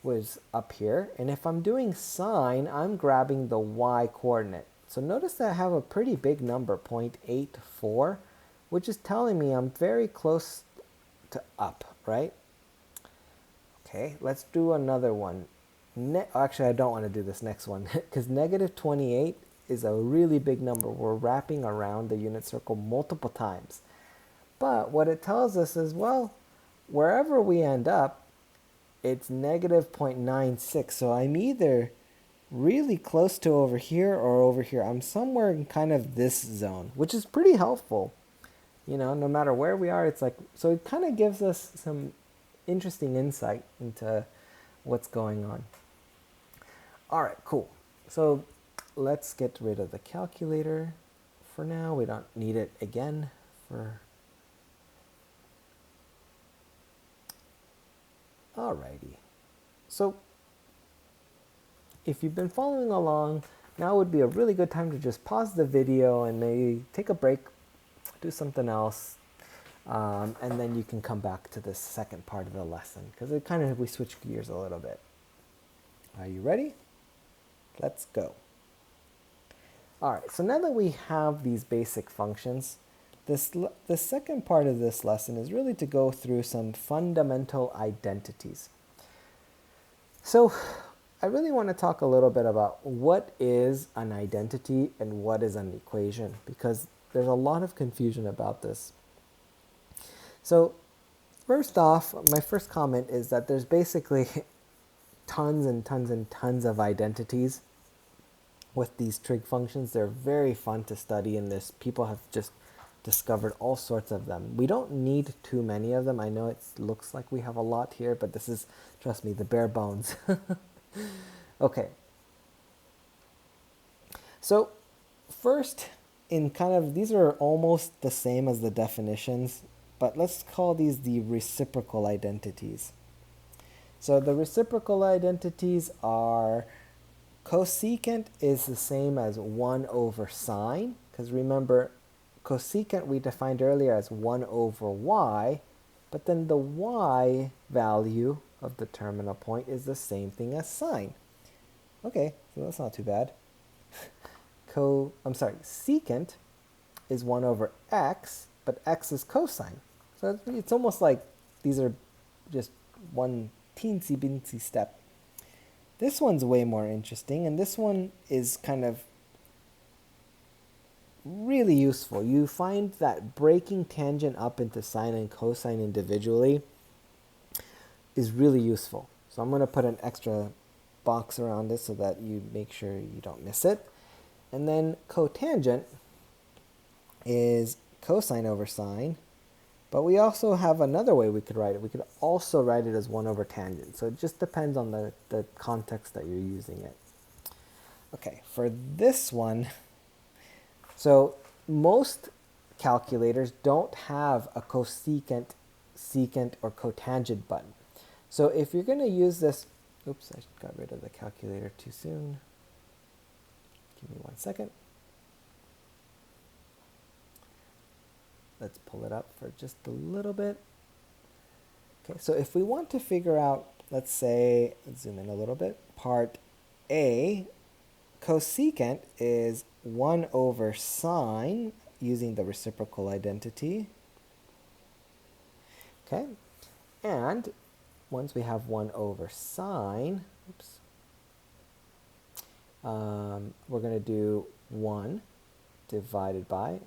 was up here, and if I'm doing sine, I'm grabbing the y coordinate. So notice that I have a pretty big number, 0.84, which is telling me I'm very close to up, right? Okay, let's do another one. Actually, I don't want to do this next one because negative 28 is a really big number. We're wrapping around the unit circle multiple times. But what it tells us is, well, wherever we end up, it's negative 0.96. So I'm either really close to over here or over here. I'm somewhere in kind of this zone, which is pretty helpful. No matter where we are, it's like, so it kind of gives us some interesting insight into what's going on. All right, cool. So let's get rid of the calculator for now. We don't need it again for... Alrighty. So if you've been following along, now would be a really good time to just pause the video and maybe take a break, do something else, and then you can come back to this second part of the lesson, because it kind of, we switch gears a little bit. Are you ready? Let's go. All right, so now that we have these basic functions, the second part of this lesson is really to go through some fundamental identities. So I really want to talk a little bit about what is an identity and what is an equation, because there's a lot of confusion about this. So first off, my first comment is that there's basically tons and tons and tons of identities with these trig functions. They're very fun to study in this. People have just discovered all sorts of them. We don't need too many of them. I know it looks like we have a lot here, but this is, trust me, the bare bones. Okay. So first, in kind of, these are almost the same as the definitions, but let's call these the reciprocal identities. So the reciprocal identities are cosecant is the same as 1 over sine, because remember, cosecant we defined earlier as 1 over y, but then the y value of the terminal point is the same thing as sine. Okay, so that's not too bad. Secant is 1 over x, but x is cosine. So it's almost like these are just one teensy beensy step. This one's way more interesting, and this one is kind of really useful. You find that breaking tangent up into sine and cosine individually is really useful. So I'm going to put an extra box around this so that you make sure you don't miss it. And then cotangent is cosine over sine, but we also have another way we could write it. We could also write it as 1 over tangent. So it just depends on the context that you're using it. Okay, for this one, so most calculators don't have a cosecant, secant, or cotangent button. So if you're going to use this, oops, I got rid of the calculator too soon. Give me 1 second. Let's pull it up for just a little bit. Okay, so if we want to figure out, let's say, let's zoom in a little bit, part A, cosecant is 1 over sine using the reciprocal identity. Okay, and once we have 1 over sine, oops, we're going to do 1 divided by,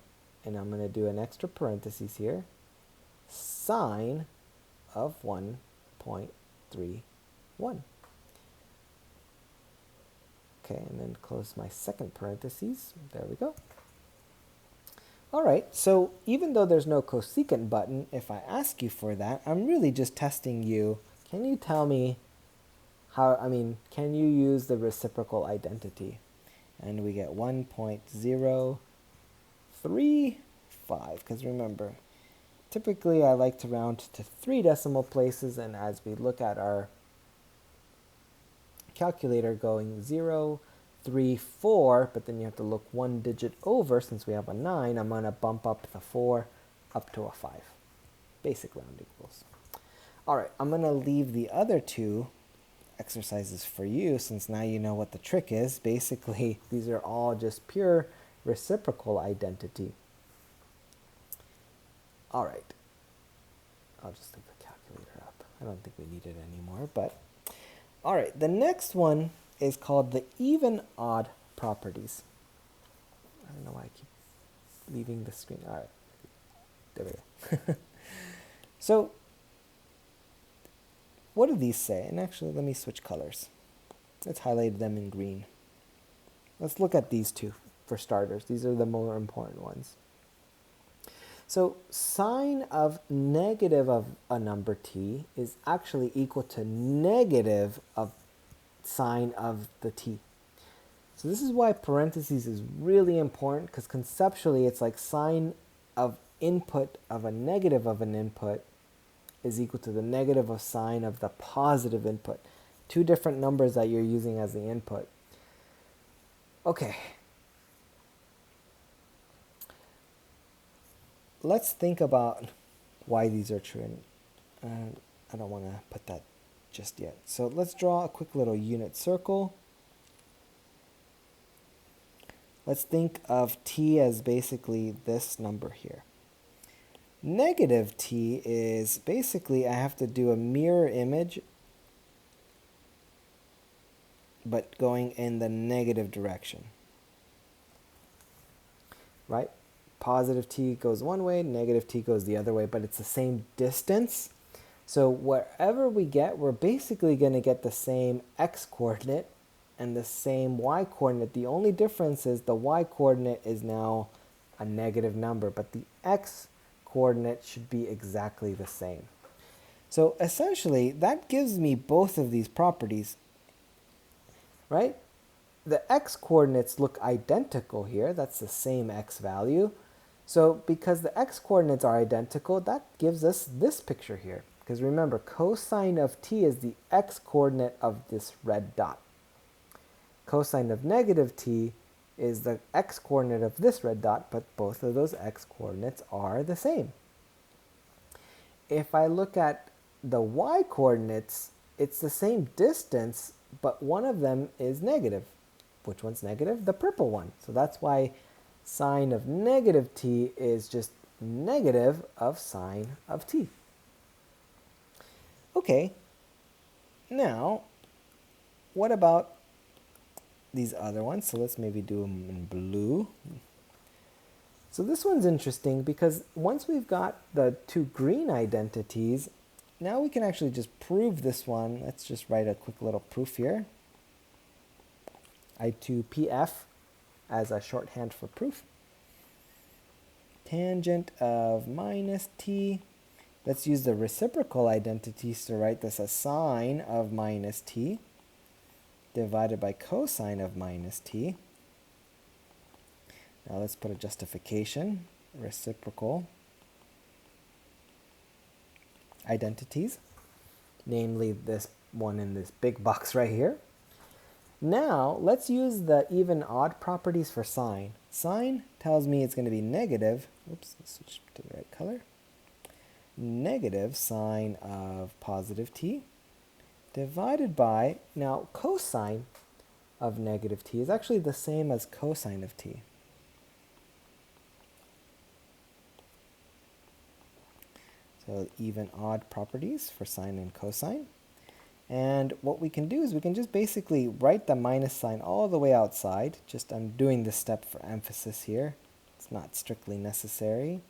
and I'm going to do an extra parenthesis here, sine of 1.31. Okay, and then close my second parenthesis. There we go. All right, so even though there's no cosecant button, if I ask you for that, I'm really just testing you. Can you tell me can you use the reciprocal identity? And we get 1.035, because remember, typically I like to round to 3 decimal places, and as we look at our calculator going 0, 3, 4, but then you have to look 1 digit over. Since we have a 9, I'm going to bump up the 4 up to a 5. Basic rounding rules. All right, I'm going to leave the other 2 exercises for you, since now you know what the trick is. Basically, these are all just pure reciprocal identity. All right, I'll just leave the calculator up. I don't think we need it anymore, but all right, the next one is called the even-odd properties. I don't know why I keep leaving the screen. All right, there we go. So what do these say? And actually, let me switch colors. Let's highlight them in green. Let's look at these 2 for starters. These are the more important ones. So sine of negative of a number t is actually equal to negative of sine of the t. So this is why parentheses is really important, because conceptually it's like sine of input of a negative of an input is equal to the negative of sine of the positive input. Two different numbers that you're using as the input. Okay. Let's think about why these are true. And I don't want to put that just yet. So let's draw a quick little unit circle. Let's think of t as basically this number here. Negative t is basically I have to do a mirror image, but going in the negative direction. Right? Positive t goes one way, negative t goes the other way, but it's the same distance. So wherever we get, we're basically going to get the same x-coordinate and the same y-coordinate. The only difference is the y-coordinate is now a negative number, but the x-coordinate should be exactly the same. So essentially, that gives me both of these properties, right? The x-coordinates look identical here. That's the same x value. So because the x-coordinates are identical, that gives us this picture here. Because remember, cosine of t is the x-coordinate of this red dot. Cosine of negative t is the x-coordinate of this red dot, but both of those x-coordinates are the same. If I look at the y-coordinates, it's the same distance, but one of them is negative. Which one's negative? The purple one. So that's why sine of negative t is just negative of sine of t. Okay, now what about these other ones? So let's maybe do them in blue. So this one's interesting because once we've got the two green identities, now we can actually just prove this one. Let's just write a quick little proof here. I2PF as a shorthand for proof. Tangent of minus t. Let's use the reciprocal identities to write this as sine of minus t divided by cosine of minus t. Now let's put a justification. Reciprocal identities, namely this one in this big box right here. Now let's use the even odd properties for sine. Sine tells me it's going to be negative. Oops, let's switch to the right color. Negative sine of positive t divided by, now cosine of negative t is actually the same as cosine of t. So even odd properties for sine and cosine. And what we can do is we can just basically write the minus sign all the way outside. Just I'm doing this step for emphasis here. It's not strictly necessary.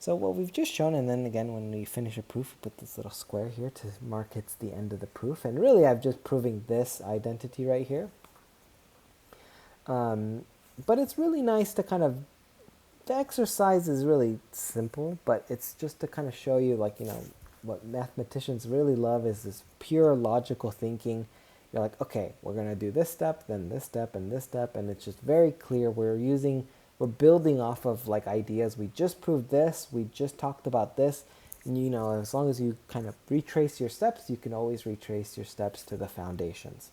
So what we've just shown, and then again when we finish a proof, we put this little square here to mark it's the end of the proof. And really I'm just proving this identity right here. But it's really nice to kind of, the exercise is really simple, but it's just to kind of show you, like, you know, what mathematicians really love is this pure logical thinking. You're like, okay, we're going to do this step, then this step, and this step, and it's just very clear. We're building off of like ideas. We just proved this, we just talked about this, and you know, as long as you kind of retrace your steps, you can always retrace your steps to the foundations.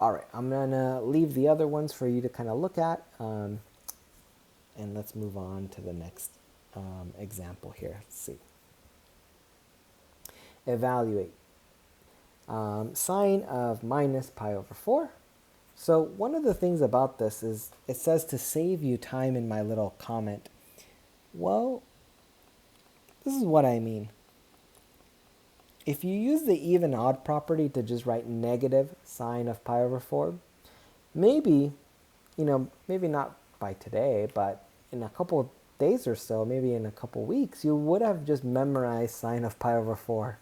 All right, I'm going to leave the other ones for you to kind of look at. And let's move on to the next example here. Let's see. Evaluate. Sine of minus pi over 4. So one of the things about this is it says to save you time in my little comment. Well, this is what I mean. If you use the even odd property to just write negative sine of pi over 4, maybe, you know, maybe not by today, but in a couple of days or so, maybe in a couple weeks, you would have just memorized sine of pi over 4,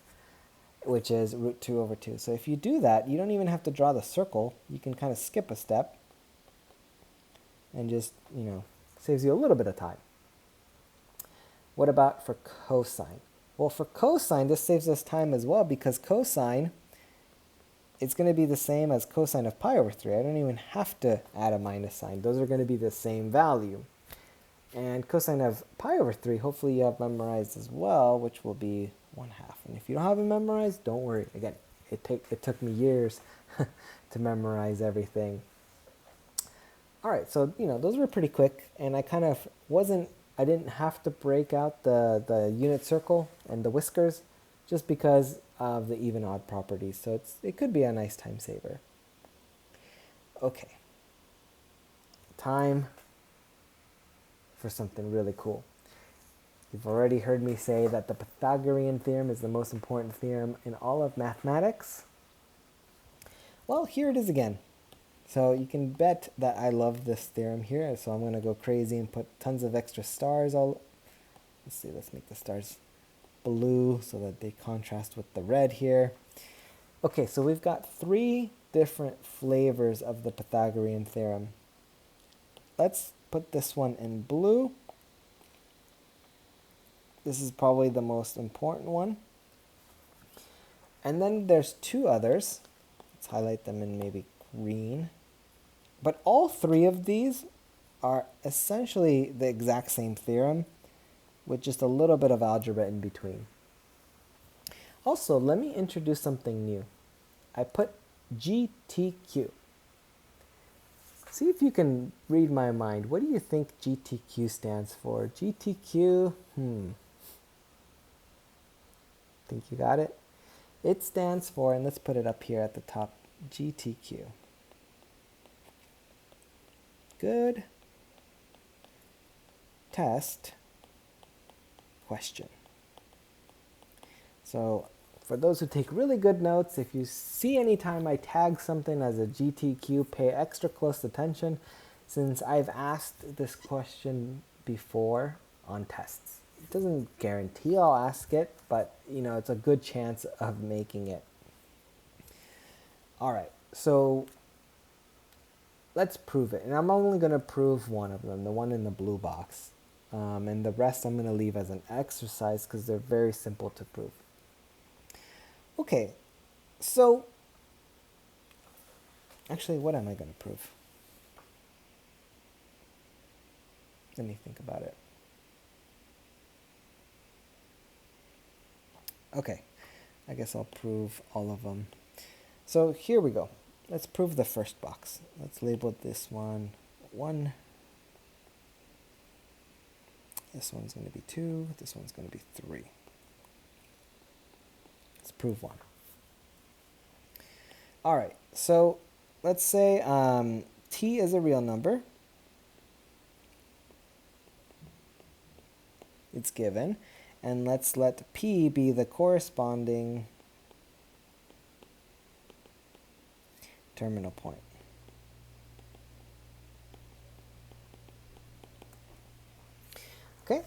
which is root 2 over 2. So if you do that, you don't even have to draw the circle. You can kind of skip a step. and just, saves you a little bit of time. What about for cosine? Well, for cosine, this saves us time as well, because cosine, it's going to be the same as cosine of pi over 3. I don't even have to add a minus sign. Those are going to be the same value. And cosine of pi over 3, hopefully you have memorized as well, which will be 1/2. And if you don't have it memorized, don't worry. Again, it took me years to memorize everything. All right, so, those were pretty quick, and I kind of I didn't have to break out the unit circle and the whiskers just because of the even odd properties. So it could be a nice time saver. Okay. Time for something really cool. You've already heard me say that the Pythagorean theorem is the most important theorem in all of mathematics. Well, here it is again. So you can bet that I love this theorem here, so I'm going to go crazy and put tons of extra stars all. Let's see, let's make the stars blue so that they contrast with the red here. Okay, so we've got 3 different flavors of the Pythagorean theorem. Let's put this one in blue. This is probably the most important one. And then there's 2 others. Let's highlight them in maybe green. But all 3 of these are essentially the exact same theorem with just a little bit of algebra in between. Also, let me introduce something new. I put GTQ. See if you can read my mind. What do you think GTQ stands for? GTQ, Think you got it? It stands for, and let's put it up here at the top, GTQ. Good test question. So for those who take really good notes, if you see any time I tag something as a GTQ, pay extra close attention, since I've asked this question before on tests. It doesn't guarantee I'll ask it, but it's a good chance of making it. All right, so let's prove it. And I'm only going to prove one of them, the one in the blue box. And the rest I'm going to leave as an exercise because they're very simple to prove. Okay, so actually, what am I going to prove? Let me think about it. Okay, I guess I'll prove all of them. So here we go. Let's prove the first box. Let's label this one 1. This one's going to be 2. This one's going to be 3. Let's prove 1. All right, so let's say t is a real number. It's given. And let's let p be the corresponding terminal point. Okay,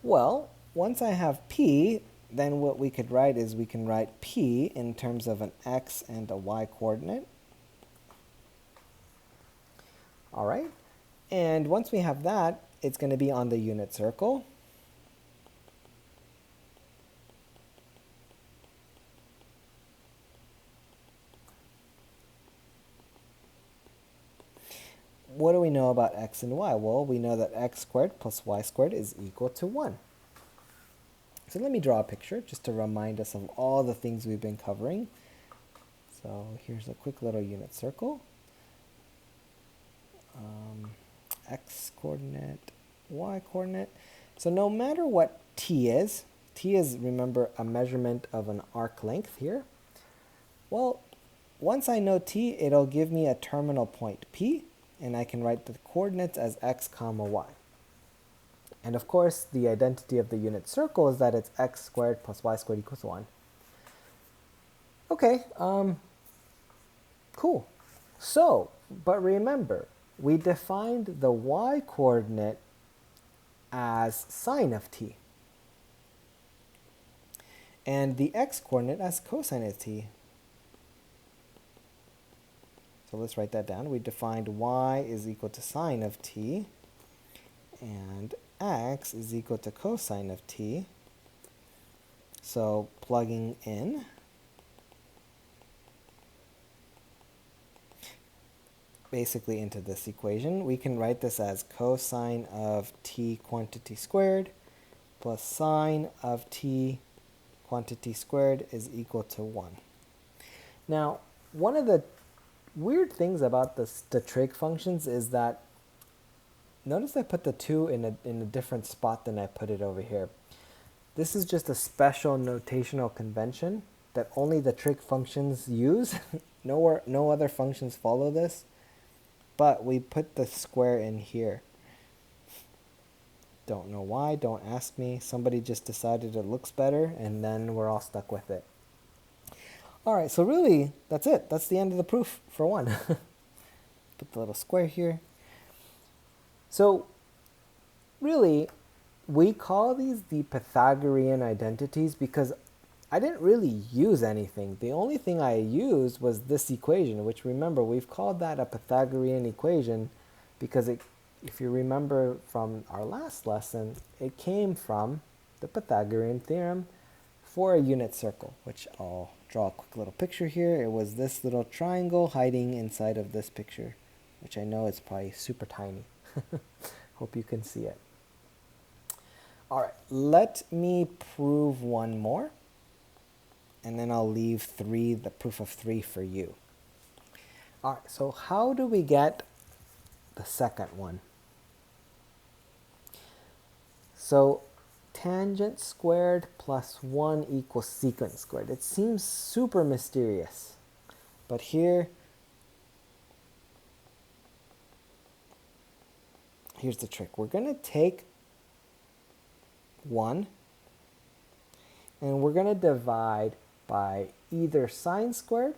well, once I have p, then what we could write is we can write p in terms of an x and a y coordinate. All right, and once we have that, it's going to be on the unit circle. What do we know about x and y? Well, we know that x squared plus y squared is equal to 1. So let me draw a picture just to remind us of all the things we've been covering. So here's a quick little unit circle. X coordinate, y coordinate. So no matter what t is, remember, a measurement of an arc length here. Well, once I know t, it'll give me a terminal point p, and I can write the coordinates as x comma y. And of course, the identity of the unit circle is that it's x squared plus y squared equals 1. Okay, cool. So, but remember, we defined the y coordinate as sine of t, and the x coordinate as cosine of t. So let's write that down. We defined y is equal to sine of t, and x is equal to cosine of t. So plugging in, basically into this equation, we can write this as cosine of t quantity squared plus sine of t quantity squared is equal to 1. Now, one of the weird things about the trig functions is that, notice I put the 2 in a different spot than I put it over here. This is just a special notational convention that only the trig functions use. No other functions follow this, but we put the square in here. Don't know why, don't ask me. Somebody just decided it looks better, and then we're all stuck with it. All right, so really, that's it. That's the end of the proof for 1. Put the little square here. So really, we call these the Pythagorean identities because I didn't really use anything. The only thing I used was this equation, which, remember, we've called that a Pythagorean equation because if you remember from our last lesson, it came from the Pythagorean theorem for a unit circle, which I'll draw a quick little picture here. It was this little triangle hiding inside of this picture, which I know is probably super tiny. Hope you can see it. All right, let me prove one more, and then I'll leave the proof of 3 for you. All right, so how do we get the second one? So tangent squared plus 1 equals secant squared. It seems super mysterious, but here's the trick. We're going to take 1 and we're going to divide by either sine squared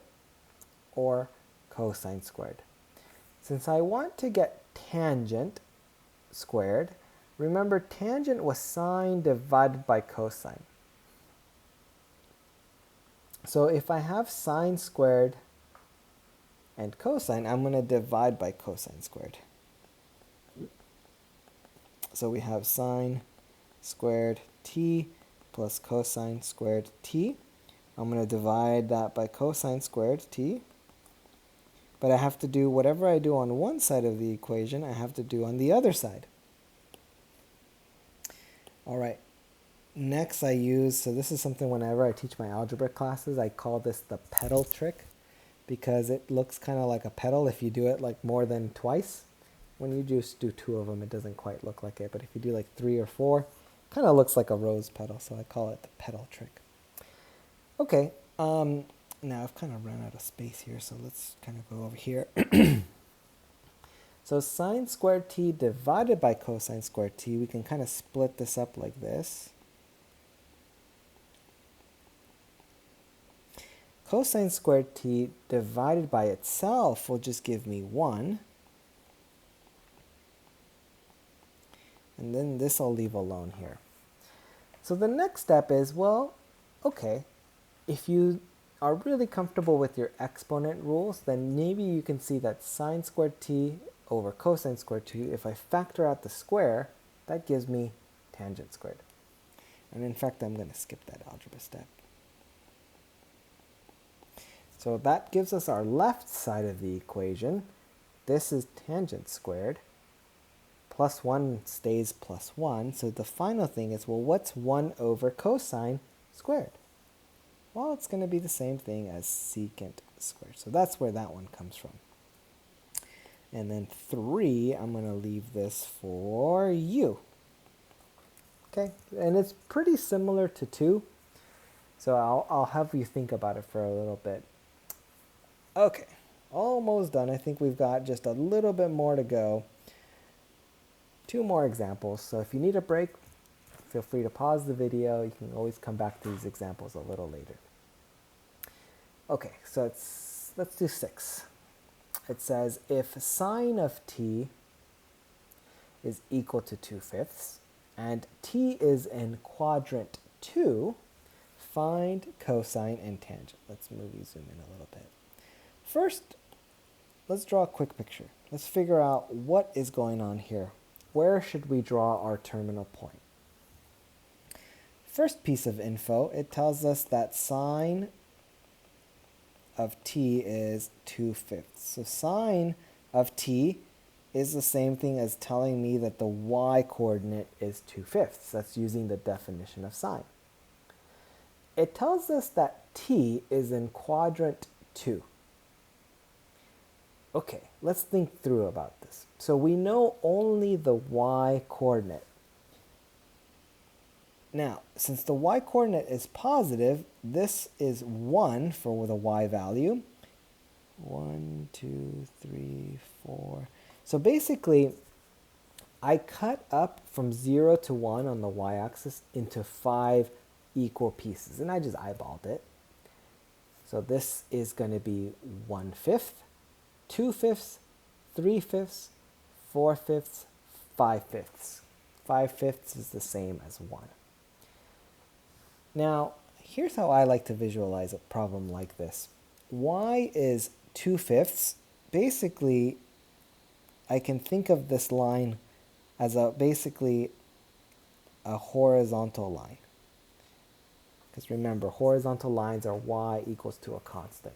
or cosine squared. Since I want to get tangent squared, remember tangent was sine divided by cosine. So if I have sine squared and cosine, I'm going to divide by cosine squared. So we have sine squared t plus cosine squared t. I'm going to divide that by cosine squared t. But I have to do whatever I do on one side of the equation, I have to do on the other side. All right. Next so this is something whenever I teach my algebra classes, I call this the pedal trick because it looks kind of like a pedal if you do it like more than twice. When you just do 2 of them, it doesn't quite look like it. But if you do like 3 or 4, it kind of looks like a rose petal. So I call it the pedal trick. Okay, now I've kind of run out of space here, so let's kind of go over here. So sine squared t divided by cosine squared t, we can kind of split this up like this. Cosine squared t divided by itself will just give me 1. And then this I'll leave alone here. So the next step is, well, okay, if you are really comfortable with your exponent rules, then maybe you can see that sine squared t over cosine squared t, if I factor out the square, that gives me tangent squared. And in fact, I'm going to skip that algebra step. So that gives us our left side of the equation. This is tangent squared. Plus 1 stays plus 1. So the final thing is, well, what's 1 over cosine squared? Well, it's going to be the same thing as secant squared. So that's where that one comes from. And then 3, I'm going to leave this for you. Okay, and it's pretty similar to 2. So I'll have you think about it for a little bit. Okay, almost done. I think we've got just a little bit more to go. 2 more examples. So if you need a break, feel free to pause the video. You can always come back to these examples a little later. Okay, so let's do 6. It says if sine of t is equal to 2/5 and t is in quadrant 2, find cosine and tangent. Let's zoom in a little bit. First, let's draw a quick picture. Let's figure out what is going on here. Where should we draw our terminal point? First piece of info, it tells us that sine of t is 2/5. So sine of t is the same thing as telling me that the y-coordinate is 2/5. That's using the definition of sine. It tells us that t is in quadrant 2. Okay, let's think through about this. So we know only the y-coordinate. Now, since the y-coordinate is positive, this is 1 for the y value. 1, 2, 3, 4. So basically, I cut up from 0 to 1 on the y-axis into 5 equal pieces, and I just eyeballed it. So this is going to be 1/5, 2/5, 3/5, 4/5, 5/5. 5/5 is the same as 1. Now, here's how I like to visualize a problem like this. Y is 2/5. Basically, I can think of this line as basically a horizontal line. Because remember, horizontal lines are y equals to a constant.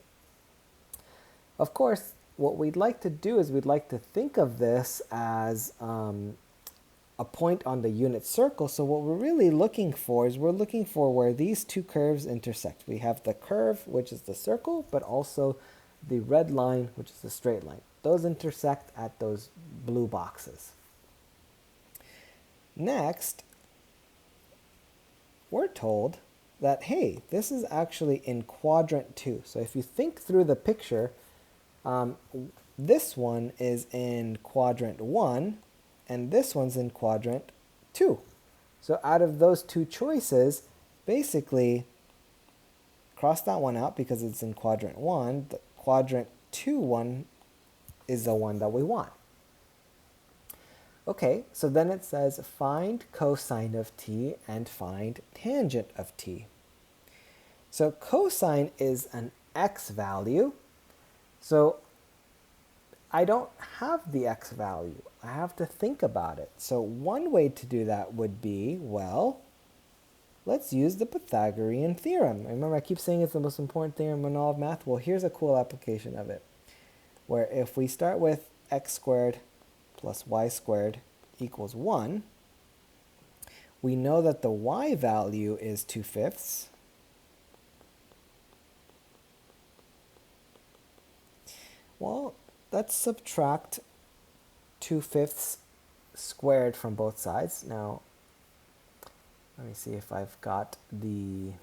Of course, what we'd like to do is we'd like to think of this as a point on the unit circle. So what we're really looking for is we're looking for where these two curves intersect. We have the curve, which is the circle, but also the red line, which is the straight line. Those intersect at those blue boxes. Next, we're told that, hey, this is actually in quadrant 2. So if you think through the picture, this one is in quadrant 1, and this one's in quadrant 2. So out of those two choices, basically, cross that one out because it's in quadrant 1. The quadrant 2 one is the one that we want. Okay, so then it says find cosine of t and find tangent of t. So cosine is an x value. So I don't have the x value. I have to think about it. So one way to do that would be, well, let's use the Pythagorean theorem. Remember, I keep saying it's the most important theorem in all of math. Well, here's a cool application of it, where if we start with x squared plus y squared equals 1, we know that the y value is 2/5. Well, let's subtract 2/5 squared from both sides. Now, let me see if I've got the,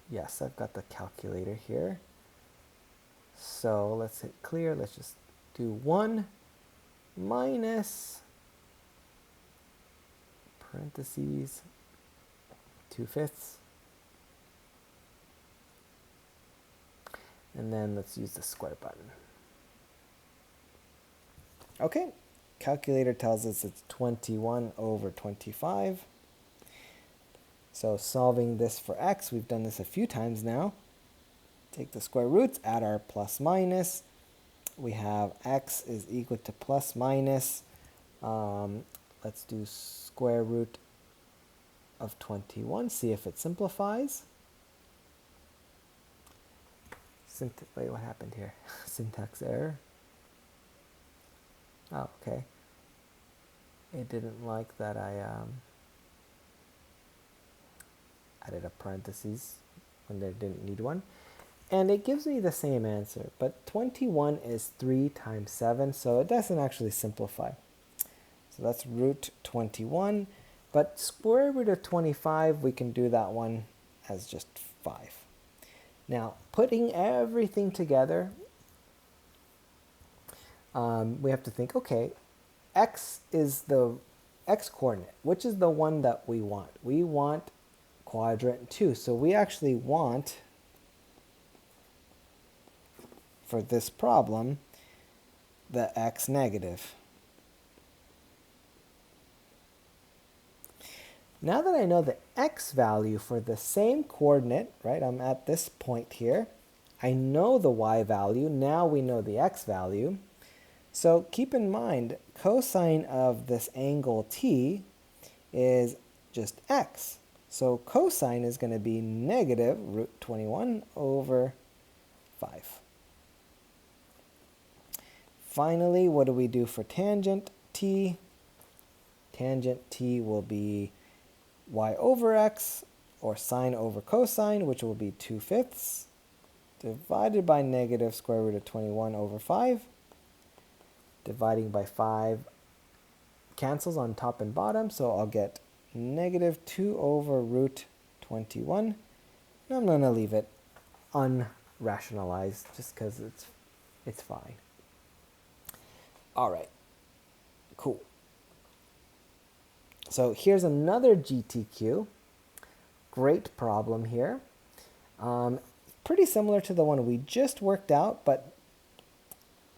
yes, I've got the calculator here. So let's hit clear. Let's just do 1 minus parentheses 2/5. And then let's use the square button. Okay, calculator tells us it's 21 over 25. So solving this for x, we've done this a few times now. Take the square roots, add our plus minus. We have x is equal to plus minus. Let's do square root of 21, see if it simplifies. Wait, what happened here? Syntax error. Oh, okay. It didn't like that I added a parentheses when there didn't need one. And it gives me the same answer, but 21 is 3 times 7, so it doesn't actually simplify. So that's root 21, but square root of 25, we can do that one as just 5. Now, putting everything together, we have to think, okay, x is the x-coordinate, which is the one that we want. We want quadrant 2, so we actually want, for this problem, the x negative. Now that I know the x value for the same coordinate, right, I'm at this point here, I know the y value. Now we know the x value. So keep in mind, cosine of this angle t is just x. So cosine is going to be negative root 21 over 5. Finally, what do we do for tangent t? Tangent t will be y over x, or sine over cosine, which will be 2/5, divided by negative square root of 21 over 5. Dividing by 5 cancels on top and bottom, so I'll get negative 2 over root 21. And I'm going to leave it unrationalized just because it's fine. All right, cool. So here's another GTQ. Great problem here. Pretty similar to the one we just worked out, but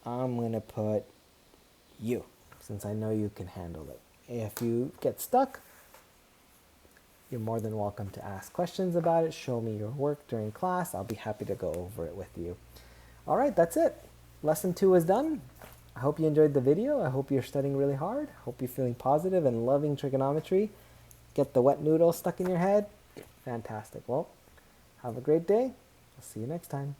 I'm going to put you, since I know you can handle it. If you get stuck, you're more than welcome to ask questions about it. Show me your work during class. I'll be happy to go over it with you. All right, that's it. Lesson 2 is done. I hope you enjoyed the video. I hope you're studying really hard. I hope you're feeling positive and loving trigonometry. Get the wet noodle stuck in your head. Fantastic. Well, have a great day. I'll see you next time.